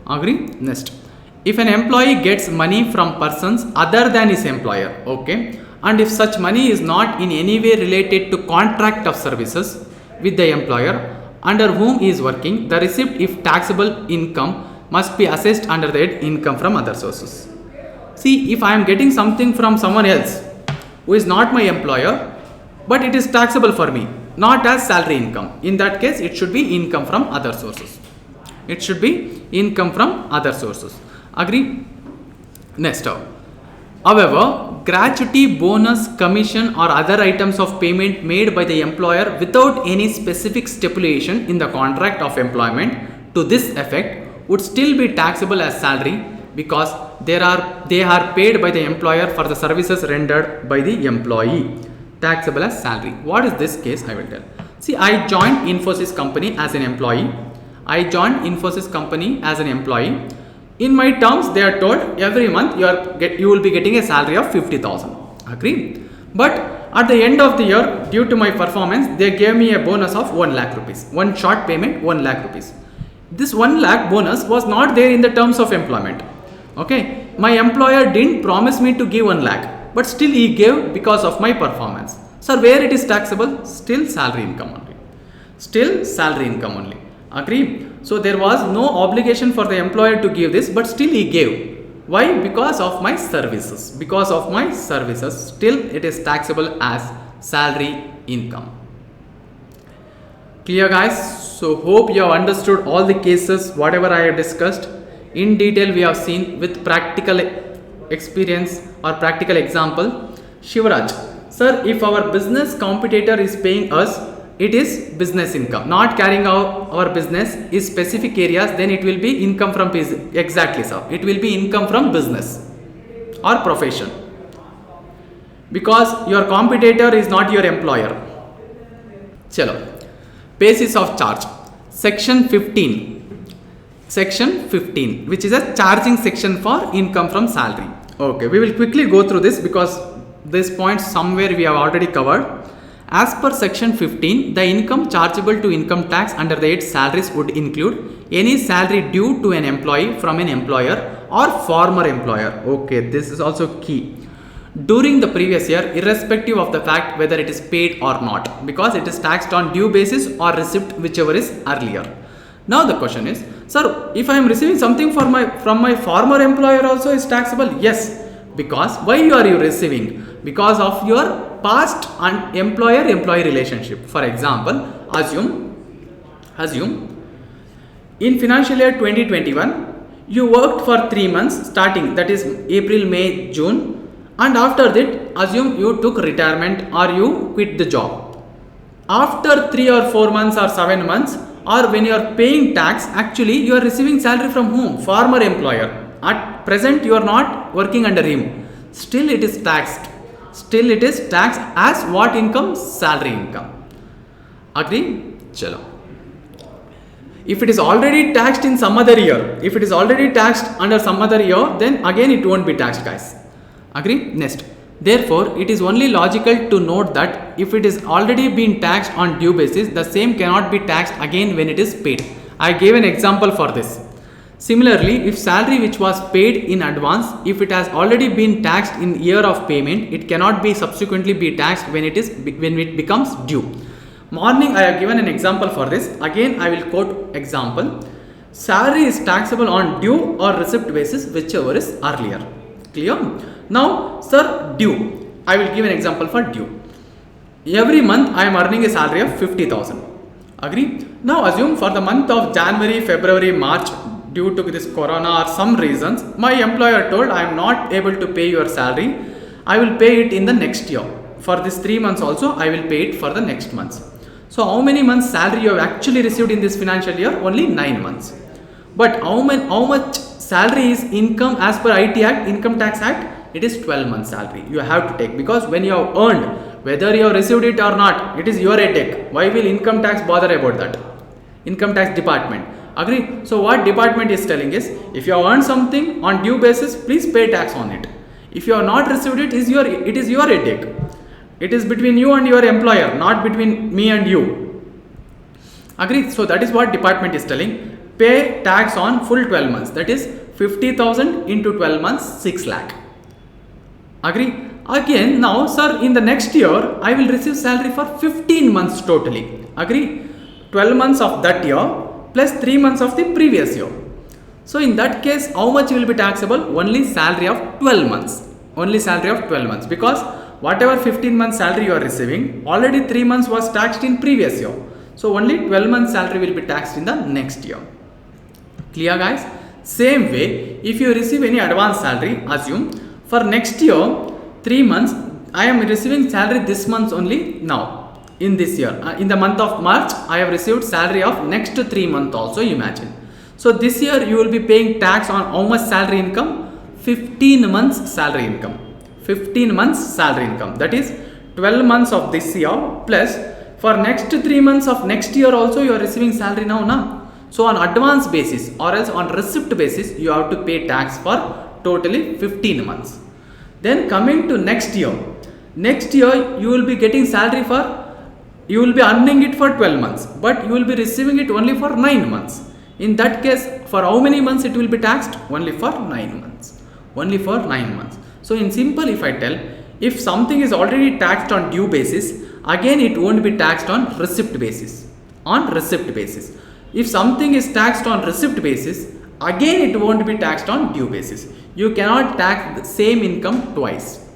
Agree? Next. If an employee gets money from persons other than his employer, okay, and if such money is not in any way related to contract of services with the employer under whom he is working, the receipt, if taxable income, must be assessed under the head income from other sources. See, if I am getting something from someone else who is not my employer, but it is taxable for me, not as salary income. In that case, it should be income from other sources. It should be income from other sources. Agree? Next up. However, gratuity, bonus, commission or other items of payment made by the employer without any specific stipulation in the contract of employment to this effect would still be taxable as salary because they are paid by the employer for the services rendered by the employee. Taxable as salary. What is this case? I will tell. See, I joined Infosys company as an employee. In my terms, they are told every month you will be getting a salary of 50,000. Agree? But at the end of the year, due to my performance, they gave me a bonus of 1 lakh rupees. One short payment, 1 lakh rupees. This 1 lakh bonus was not there in the terms of employment. Okay? My employer didn't promise me to give 1 lakh, but still he gave because of my performance. So where it is taxable? Still salary income only. Still salary income only. Agree? So there was no obligation for the employer to give this, but still he gave. Why? Because of my services. Because of my services, still it is taxable as salary income. Clear guys? So hope you have understood all the cases, whatever I have discussed. In detail we have seen with practical experience or practical example. Shivraj, sir, if our business competitor is paying us, it is business income. Not carrying out our business is specific areas, then it will be income from business. Exactly, sir. It will be income from business or profession. because your competitor is not your employer. Chalo, basis of charge, section 15, which is a charging section for income from salary. Okay, we will quickly go through this because this point somewhere we have already covered. As per section 15, the income chargeable to income tax under the head salaries would include any salary due to an employee from an employer or former employer. Okay, this is also key. During the previous year, irrespective of the fact whether it is paid or not, because it is taxed on due basis or receipt, whichever is earlier. Now the question is, sir, if I am receiving something from my former employer also is taxable? Yes, because why are you receiving? Because of your past employer-employee relationship. For example, assume in financial year 2021, you worked for 3 months starting, that is April, May, June, and after that, assume you took retirement or you quit the job. After 3 or 4 months or 7 months, or when you are paying tax, actually you are receiving salary from whom? Former employer. At present, you are not working under him. Still it is taxed. Still it is taxed as what income? Salary income. Agree? Chalo. If it is already taxed in some other year, if it is already taxed under some other year, then again it won't be taxed, guys. Agree? Next. Therefore, it is only logical to note that if it is already been taxed on due basis, the same cannot be taxed again when it is paid. I gave an example for this. Similarly, if salary which was paid in advance, if it has already been taxed in year of payment, it cannot be subsequently be taxed when it becomes due. Morning, I have given an example for this. Again, I will quote example. Salary is taxable on due or receipt basis, whichever is earlier. Clear? Now, sir, due. I will give an example for due. Every month, I am earning a salary of 50,000. Agree? Now, assume for the month of January, February, March, due to this corona or some reasons, my employer told I am not able to pay your salary. I will pay it in the next year. For this 3 months also, I will pay it for the next months. So, how many months salary you have actually received in this financial year? Only 9 months. But how much salary is income as per IT Act, Income Tax Act? It is 12 months salary you have to take, because when you have earned, whether you have received it or not, it is your headache. Why will income tax bother about that? Income tax department. Agree? So what department is telling is, if you have earned something on due basis, please pay tax on it. If you have not received it, it is your headache. It is between you and your employer, not between me and you. Agree? So that is what department is telling. Pay tax on full 12 months. That is 50,000 into 12 months, 6 lakh. Agree? Again, now sir, in the next year, I will receive salary for 15 months totally. Agree? 12 months of that year plus 3 months of the previous year. So in that case, how much will be taxable? Only salary of 12 months. Only salary of 12 months, because whatever 15 months salary you are receiving, already 3 months was taxed in previous year. So only 12 months salary will be taxed in the next year. Clear, guys? Same way, if you receive any advance salary, assume for next year 3 months, I am receiving salary this month only now. In this year, in the month of March, I have received salary of next 3 months also, imagine. So this year you will be paying tax on how much salary income? 15 months salary income. 15 months salary income. That is 12 months of this year plus for next 3 months of next year also you are receiving salary now, na? So on advance basis or else on receipt basis, you have to pay tax for totally 15 months. Then coming to next year you will be getting salary for, you will be earning it for 12 months, but you will be receiving it only for 9 months. In that case, for how many months it will be taxed? Only for 9 months. Only for 9 months. So in simple, if I tell, if something is already taxed on due basis, again it won't be taxed on receipt basis. On receipt basis. If something is taxed on receipt basis, again it won't be taxed on due basis. You cannot tax the same income twice.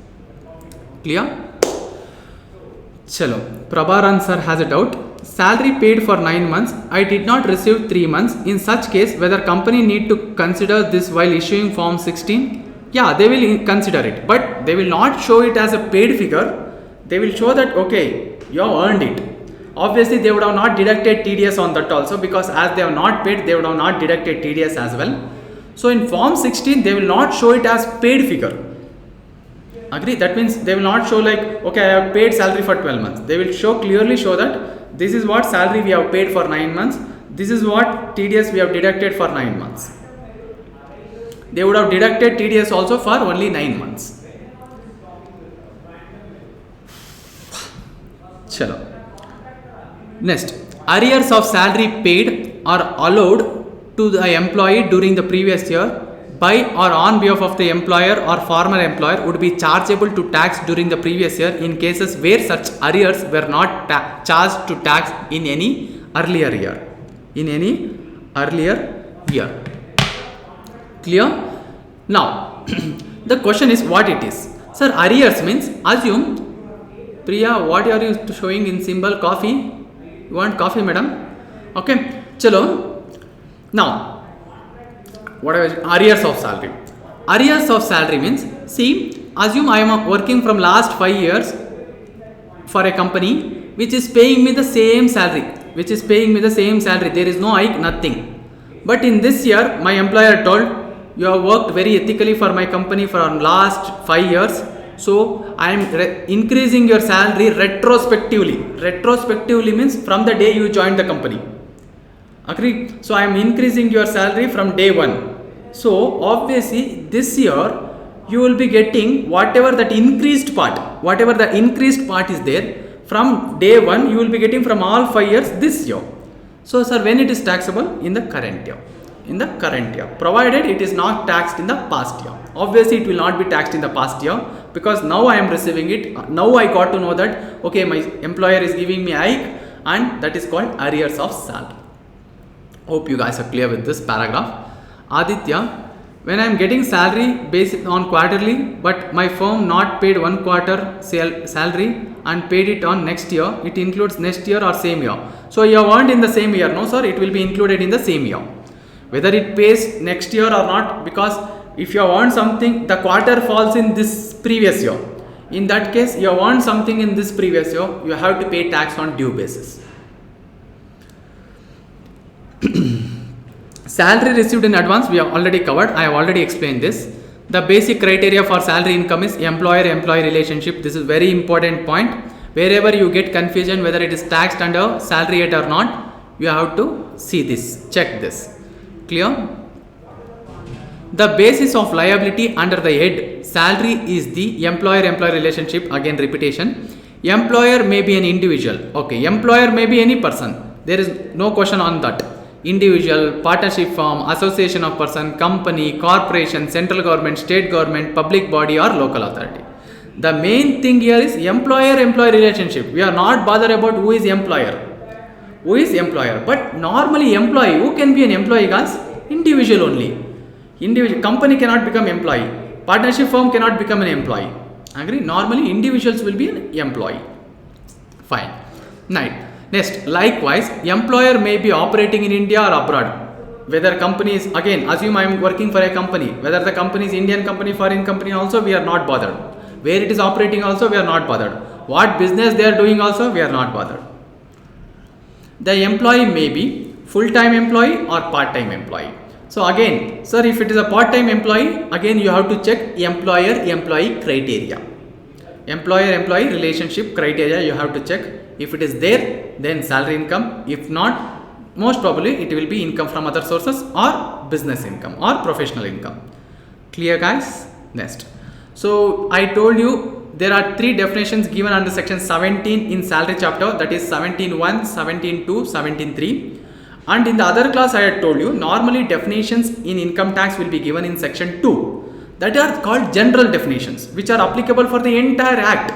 Clear? Chalo, Prabharan sir has a doubt. Salary paid for 9 months, I did not receive 3 months. In such case, whether company need to consider this while issuing form 16? Yeah, they will consider it, but they will not show it as a paid figure. They will show that, okay, you have earned it. Obviously, they would have not deducted TDS on that also, because as they have not paid, they would have not deducted TDS as well. So in form 16, they will not show it as paid figure. Agree? That means they will not show like, okay, I have paid salary for 12 months. They will clearly show that this is what salary we have paid for 9 months. This is what TDS we have deducted for 9 months. They would have deducted TDS also for only 9 months. Chalo. Next, arrears of salary paid are allowed to the employee during the previous year by or on behalf of the employer or former employer would be chargeable to tax during the previous year in cases where such arrears were not charged to tax in any earlier year. Clear? Now, the question is what it is. Sir, arrears means, assume, Priya, what are you showing in symbol? Coffee? You want coffee, madam? Okay, chalo. Now, what are arrears of salary? Arrears of salary means, see, assume I am working from last 5 years for a company which is paying me the same salary. There is no hike, nothing. But in this year, my employer told, you have worked very ethically for my company for last 5 years. So I am increasing your salary retrospectively. Retrospectively means from the day you joined the company. Agree? So I am increasing your salary from day 1. So obviously this year you will be getting whatever the increased part is there from day 1, you will be getting from all 5 years this year. So sir, when it is taxable? In the current year. Provided it is not taxed in the past year. Obviously it will not be taxed in the past year because now I am receiving it. Now I got to know that okay, my employer is giving me a hike, and that is called arrears of salary. Hope you guys are clear with this paragraph. Aditya, when I am getting salary based on quarterly, but my firm not paid 1 quarter salary and paid it on next year, it includes next year or same year. So you have earned in the same year. No sir, it will be included in the same year. Whether it pays next year or not, because if you have earned something, the quarter falls in this previous year. In that case, you have earned something in this previous year, you have to pay tax on due basis. Salary received in advance, we have already covered. I have already explained this. The basic criteria for salary income is employer-employee relationship. This is very important point. Wherever you get confusion whether it is taxed under salary yet or not, you have to see this, check this. Clear? The basis of liability under the head salary is the employer-employee relationship. Again, repetition. Employer may be an individual. Okay, employer may be any person. There is no question on that. Individual, partnership firm, association of person, company, corporation, central government, state government, public body or local authority. The main thing here is employer-employee relationship. We are not bothered about who is employer. But normally employee, who can be an employee guys? Individual only. Individual company cannot become employee. Partnership firm cannot become an employee. Agree? Normally individuals will be an employee. Fine. Next, likewise, employer may be operating in India or abroad. Whether company is, again, assume I am working for a company. Whether the company is Indian company, foreign company also, we are not bothered. Where it is operating also, we are not bothered. What business they are doing also, we are not bothered. The employee may be full-time employee or part-time employee. So again, sir, if it is a part-time employee, again you have to check employer-employee criteria. Employer-employee relationship criteria you have to check. If it is there, then salary income. If not, most probably it will be income from other sources or business income or professional income. Clear guys? Next. So I told you there are 3 definitions given under section 17 in salary chapter, that is 17.1, 17.2, 17.3. And in the other class I had told you normally definitions in income tax will be given in section 2. That are called general definitions which are applicable for the entire act.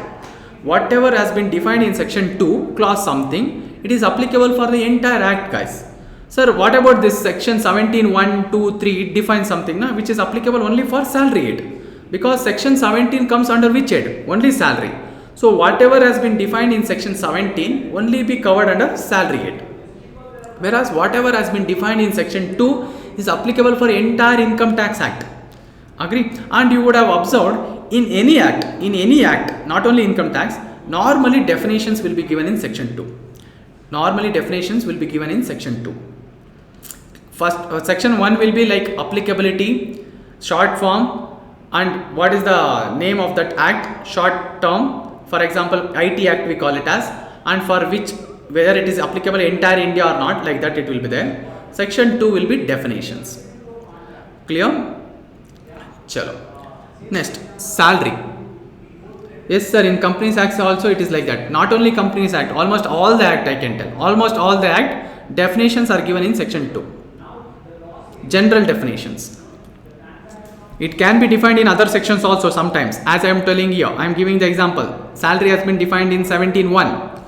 Whatever has been defined in section 2 clause something, it is applicable for the entire act guys. Sir, what about this section 17.1, 2, 3, it defines something which is applicable only for salary head, because section 17 comes under which head? Only salary. So whatever has been defined in section 17 only be covered under salary head, whereas whatever has been defined in section 2 is applicable for entire income tax act. Agree? And you would have observed in any act, not only income tax, normally definitions will be given in section 2. First, section 1 will be like applicability, short form, and what is the name of that act, short term, for example IT Act we call it as, and for which, whether it is applicable entire India or not, like that it will be there. Section 2 will be definitions. Clear? Chalo. Next, salary. Yes sir, in Companies Act also it is like that. Not only Companies Act, almost all the act I can tell. Almost all the act definitions are given in section 2. General definitions. It can be defined in other sections also sometimes. As I am telling you, I am giving the example. Salary has been defined in 17(1),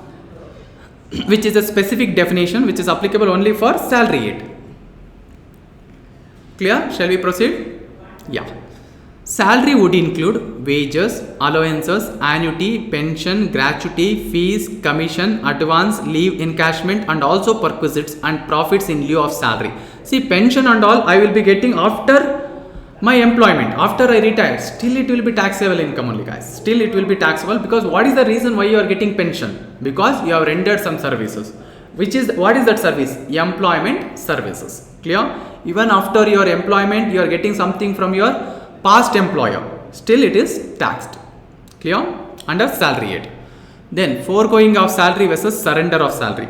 which is a specific definition which is applicable only for salaried. Clear? Shall we proceed? Yeah. Salary would include wages, allowances, annuity, pension, gratuity, fees, commission, advance, leave encashment, and also perquisites and profits in lieu of salary. See, pension and all I will be getting after my employment, after I retire. Still it will be taxable income only, guys. Still it will be taxable, because what is the reason why you are getting pension? Because you have rendered some services. Which is, what is that service? Employment services. Clear? Even after your employment, you are getting something from your past employer. Still it is taxed. Clear? Under salaried. Then foregoing of salary versus surrender of salary.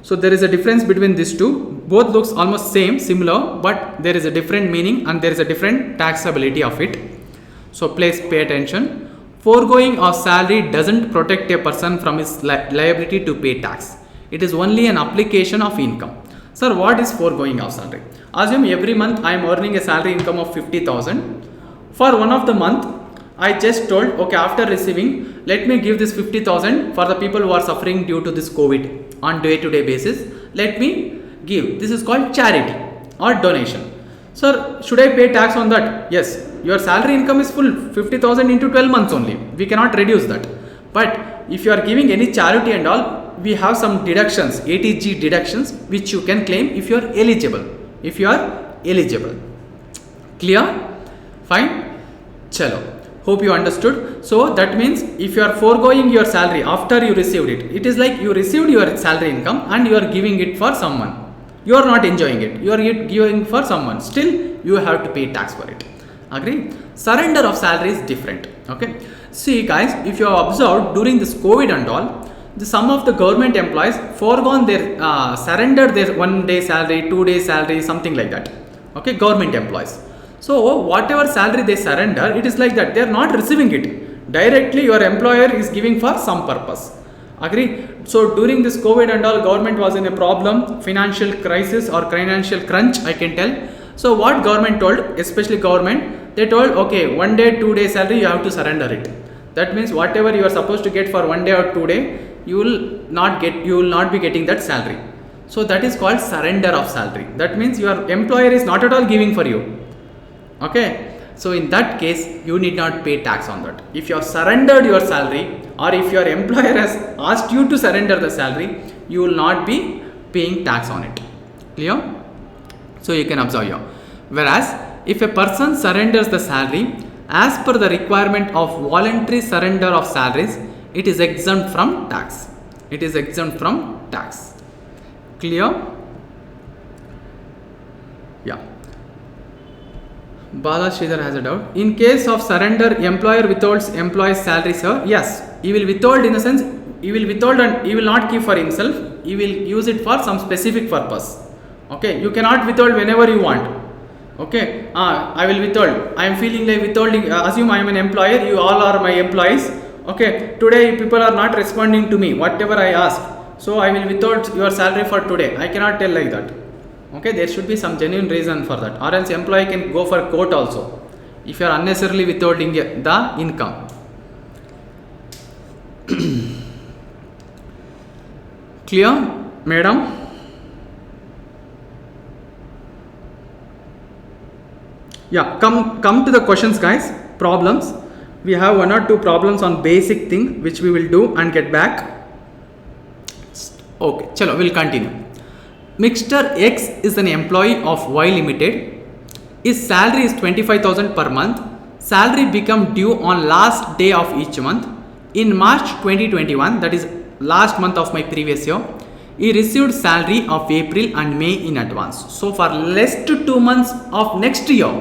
So there is a difference between these two. Both looks almost same, similar, but there is a different meaning and there is a different taxability of it. So please pay attention. Foregoing of salary doesn't protect a person from his liability to pay tax. It is only an application of income. Sir, what is foregoing of salary? Assume every month I am earning a salary income of 50,000. For one of the month, I just told, okay, after receiving, let me give this 50,000 for the people who are suffering due to this COVID on day-to-day basis. Let me give. This is called charity or donation. Sir, should I pay tax on that? Yes. Your salary income is full, 50,000 into 12 months only. We cannot reduce that. But if you are giving any charity and all, we have some deductions, ATG deductions, which you can claim if you are eligible. If you are eligible. Clear? Fine? Chalo. Hope you understood. So that means if you are foregoing your salary after you received it, it is like you received your salary income and you are giving it for someone. You are not enjoying it. You are giving for someone. Still, you have to pay tax for it. Agree? Surrender of salary is different. Okay. See guys, if you have observed during this COVID and all, some of the government employees foregone their surrendered their 1 day salary, 2 day salary, something like that. Okay, government employees. So whatever salary they surrender, it is like that. They are not receiving it. Directly your employer is giving for some purpose. Agree? So during this COVID and all, government was in a problem, financial crisis or financial crunch, I can tell. So what government told, especially government, they told, okay, 1 day, 2 day salary, you have to surrender it. That means whatever you are supposed to get for 1 day or 2 day, you will not be getting that salary. So that is called surrender of salary. That means your employer is not at all giving for you. Okay. So in that case, you need not pay tax on that. If you have surrendered your salary or if your employer has asked you to surrender the salary, you will not be paying tax on it. Clear? So you can observe here. Whereas if a person surrenders the salary as per the requirement of voluntary surrender of salaries, it is exempt from tax. It is exempt from tax. Clear? Yeah. Bala Sridhar has a doubt. In case of surrender, employer withholds employee's salary, sir. Yes, he will withhold in the sense, he will withhold and he will not keep for himself. He will use it for some specific purpose. Okay, you cannot withhold whenever you want. Okay, I will withhold. I am feeling like withholding. Assume I am an employer, you all are my employees. Okay, today people are not responding to me, whatever I ask. So I will withhold your salary for today. I cannot tell like that. Okay, there should be some genuine reason for that, or else employee can go for court also if you are unnecessarily withholding the income. Clear, madam? Yeah, come to the questions, guys. Problems. We have 1 or 2 problems on basic thing which we will do and get back. Okay, chalo, we'll continue. Mixter X is an employee of Y Limited. His salary is 25,000 per month. Salary become due on last day of each month. In March 2021, that is last month of my previous year, he received salary of April and May in advance. So for last 2 months of next year,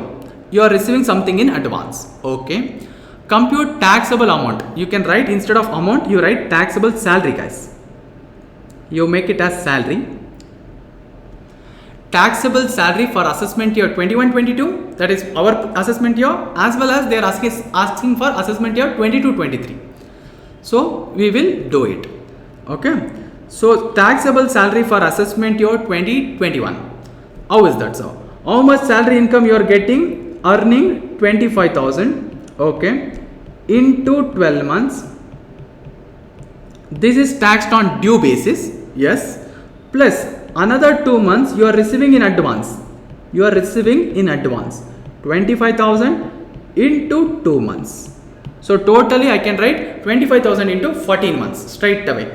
you are receiving something in advance. Okay. Compute taxable amount. You can write, instead of amount, you write taxable salary, guys. You make it as salary. Taxable salary for assessment year 21-22, that is our assessment year, as well as they are asking for assessment year 22-23. So we will do it. Okay. So taxable salary for assessment year 2021. How is that, sir? How much salary income you are getting? Earning 25,000. Okay. Into 12 months. This is taxed on due basis. Yes. Plus another 2 months you are receiving in advance. You are receiving in advance 25,000 into 2 months. So totally I can write 25,000 into 14 months straight away.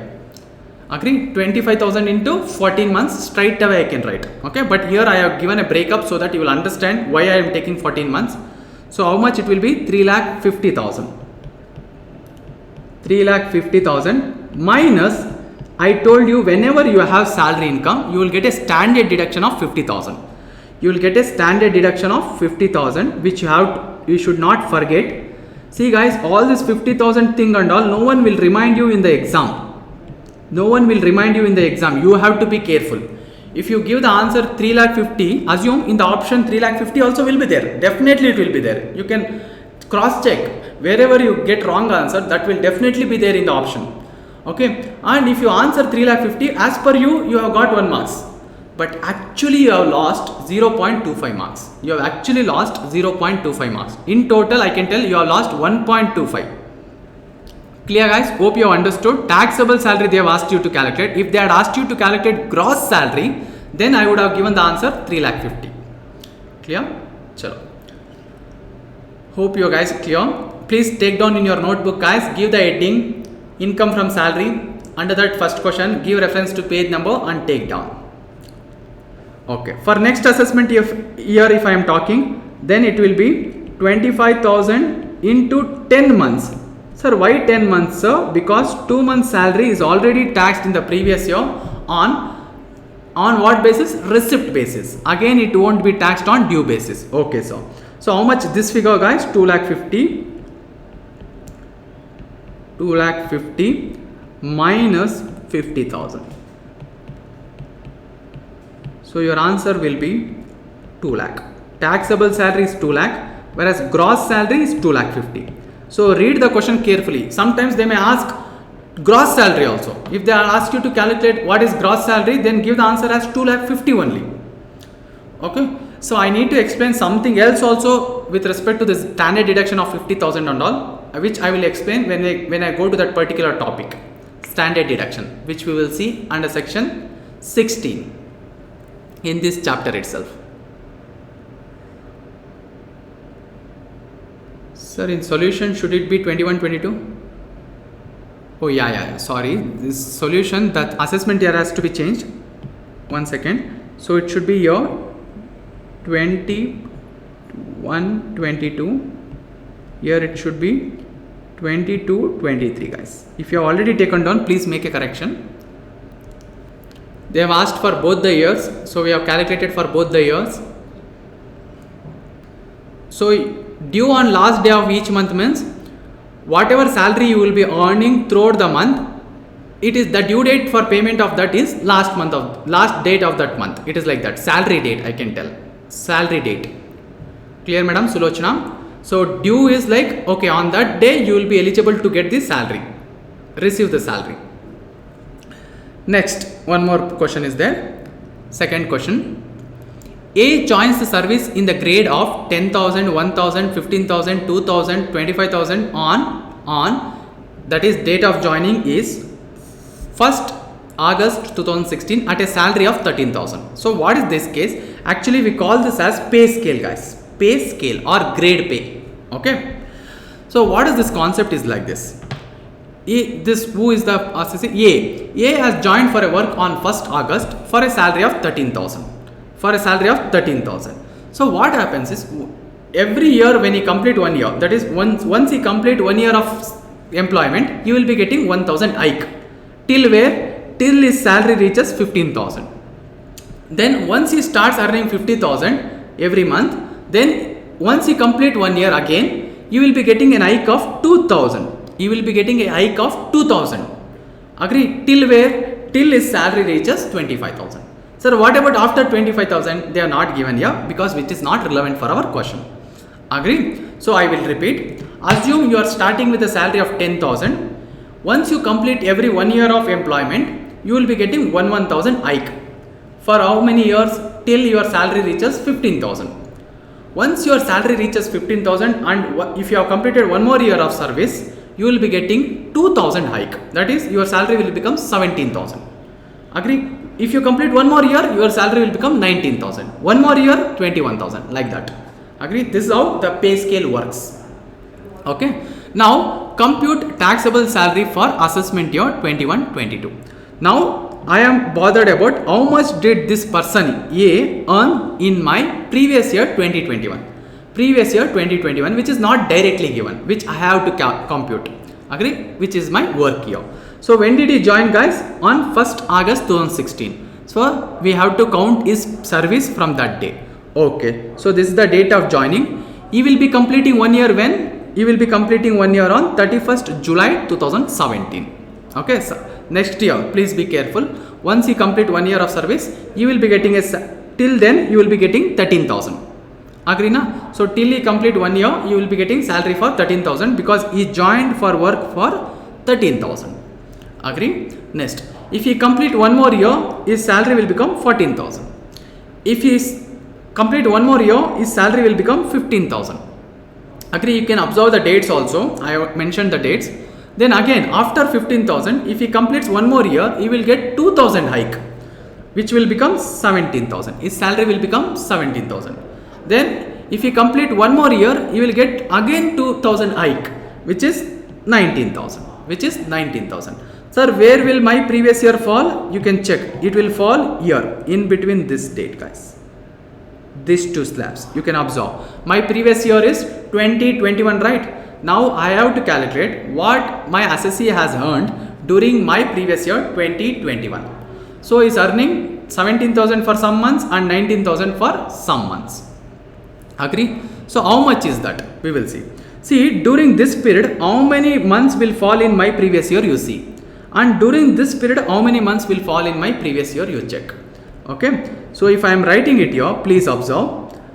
Agree? 25,000 into 14 months straight away I can write. Okay, but here I have given a breakup so that you will understand why I am taking 14 months. So how much it will be? 3,50,000. 3,50,000 minus, I told you whenever you have salary income, you will get a standard deduction of 50,000. You will get a standard deduction of 50,000, which you should not forget. See guys, all this 50,000 thing and all, no one will remind you in the exam. No one will remind you in the exam. You have to be careful. If you give the answer 3,50,000, assume in the option 3,50,000 also will be there. Definitely it will be there. You can cross check. Wherever you get wrong answer, that will definitely be there in the option. Okay. And if you answer 3,50,000, as per you have got 1 marks. But actually you have lost 0.25 marks. You have actually lost 0.25 marks. In total, I can tell you have lost 1.25. Clear guys? Hope you have understood. Taxable salary they have asked you to calculate. If they had asked you to calculate gross salary, then I would have given the answer 3,50,000. Clear? Chalo. Hope you guys clear. Please take down in your notebook guys. Give the heading income from salary. Under that first question, give reference to page number and take down. Okay. For next assessment year if I am talking, then it will be 25,000 into 10 months. Sir, why 10 months, sir? Because 2 months salary is already taxed in the previous year on what basis? Receipt basis. Again, it won't be taxed on due basis. Okay, sir. So how much this figure, guys? 2,50,000. 2,50,000 minus 50,000. So your answer will be 2 lakh. Taxable salary is 2 lakh, whereas gross salary is 2,50,000. So read the question carefully. Sometimes they may ask gross salary also. If they ask you to calculate what is gross salary, then give the answer as 2,50,000 only. Okay. So I need to explain something else also with respect to this standard deduction of 50,000 and all, which I will explain when I go to that particular topic, standard deduction, which we will see under section 16 in this chapter itself. Sir, in solution, should it be 21-22? Oh, yeah. Sorry. This solution, that assessment here has to be changed. 1 second. So it should be here 21-22. Here it should be 22-23, guys. If you have already taken down, please make a correction. They have asked for both the years. So we have calculated for both the years. So due on last day of each month means whatever salary you will be earning throughout the month, it is the due date for payment of that is last date of that month. It is like that. Salary date, I can tell. Salary date. Clear, madam? Sulochana. So due is like, okay, on that day you will be eligible to get the salary, receive the salary. Next, one more question is there. Second question. A joins the service in the grade of 10,000, 1,000, 15,000, 2,000, 25,000 on that is date of joining is 1st August 2016 at a salary of 13,000. So what is this case? Actually we call this as pay scale, guys. Pay scale or grade pay. Okay. So what is this concept is like this. Who is the associate? A has joined for a work on 1st August for a salary of 13,000. So what happens is every year when he complete 1 year, that is once he complete 1 year of employment, he will be getting 1,000 hike. Till where? Till his salary reaches 15,000. Then once he starts earning 50,000 every month, then once you complete 1 year again, you will be getting an hike of 2000. You will be getting a hike of 2000. Agree? Till where? Till his salary reaches 25,000. Sir, what about after 25,000? They are not given here because which is not relevant for our question. Agree? So I will repeat. Assume you are starting with a salary of 10,000. Once you complete every 1 year of employment, you will be getting 1,000 hike. For how many years? Till your salary reaches 15,000. Once your salary reaches 15,000 and if you have completed one more year of service, you will be getting 2,000 hike. That is, your salary will become 17,000. Agree? If you complete one more year, your salary will become 19,000. One more year, 21,000. Like that. Agree? This is how the pay scale works. Okay. Now, compute taxable salary for assessment year 21-22. Now, I am bothered about how much did this person A earn in my previous year 2021. Previous year 2021, which is not directly given, which I have to compute. Agree? Which is my work year. So when did he join, guys? On 1st August 2016. So we have to count his service from that day. Okay. So this is the date of joining. He will be completing 1 year when? He will be completing 1 year on 31st July 2017. Okay. So next year, please be careful. Once he complete 1 year of service, you will be getting till then you will be getting 13,000. Agree na? So till he complete 1 year, you will be getting salary for 13,000 because he joined for work for 13,000. Agree? Next, if he complete one more year, his salary will become 14,000. If he complete one more year, his salary will become 15,000. Agree? You can observe the dates also. I have mentioned the dates. Then again, after 15,000, if he completes one more year, he will get 2,000 hike, which will become 17,000. His salary will become 17,000. Then, if he complete one more year, he will get again 2,000 hike, which is 19,000. Which is 19,000. Sir, where will my previous year fall? You can check. It will fall here, in between this date, guys. These two slabs. You can observe. My previous year is 2021, right? Now I have to calculate what my assessee has earned during my previous year 2021. So he is earning 17,000 for some months and 19,000 for some months. Agree? So how much is that? We will see. See, during this period, how many months will fall in my previous year, you see. And during this period, how many months will fall in my previous year, you check. Okay. So if I am writing it here, please observe.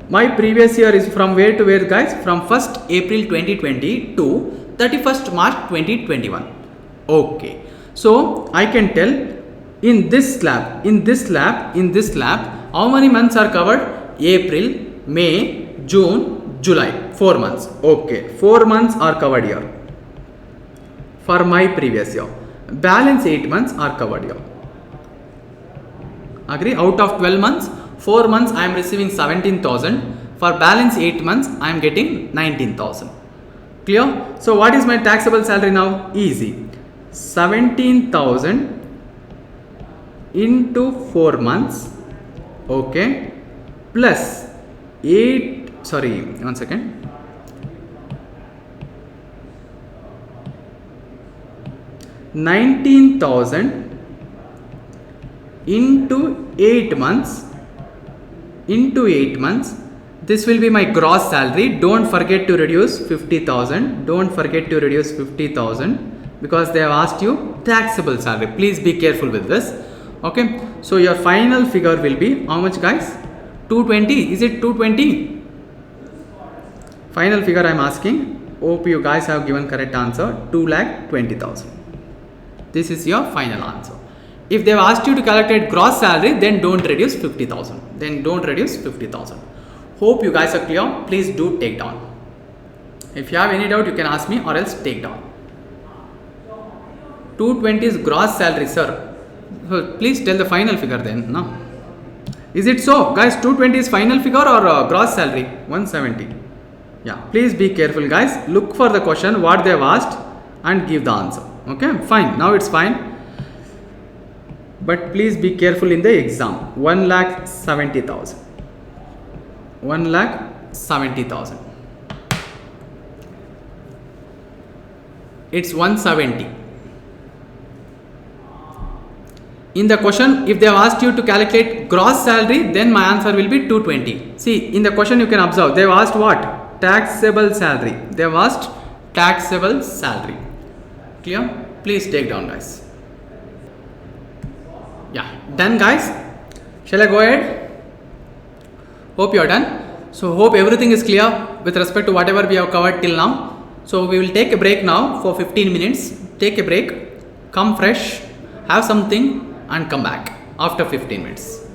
My previous year is from where to where, guys? From 1st April 2020 to 31st March 2021. Okay. So I can tell in this slab, how many months are covered? April, May, June, July. 4 months. Okay. 4 months are covered here. For my previous year. Balance 8 months are covered here. Agree? Out of 12 months, 4 months I am receiving 17,000. For balance 8 months, I am getting 19,000. Clear? So what is my taxable salary now? Easy. 17,000 into 4 months. Okay. Plus 19,000 into 8 months. This will be my gross salary. Don't forget to reduce 50,000. Because they have asked you taxable salary. Please be careful with this. Okay. So your final figure will be how much, guys? 220. Is it 220? Final figure I am asking. Hope you guys have given correct answer. 2,20,000. This is your final answer. If they have asked you to calculate gross salary, then don't reduce 50,000. Hope you guys are clear. Please do take down. If you have any doubt, you can ask me or else take down. 220 is gross salary, sir. So please tell the final figure then. No. Is it so, guys? 220 is final figure or gross salary? 170. Yeah. Please be careful, guys. Look for the question what they have asked and give the answer. Okay. Fine. Now it's fine. But please be careful in the exam. 1,70,000. 1,70,000. It's 170. In the question, if they have asked you to calculate gross salary, then my answer will be 220. See, in the question you can observe, they have asked what? Taxable salary. They have asked taxable salary. Clear? Please take down, guys. Yeah, done, guys. Shall I go ahead? Hope you are done. So hope everything is clear with respect to whatever we have covered till now. So we will take a break now for 15 minutes. Take a break, come fresh, have something and come back after 15 minutes.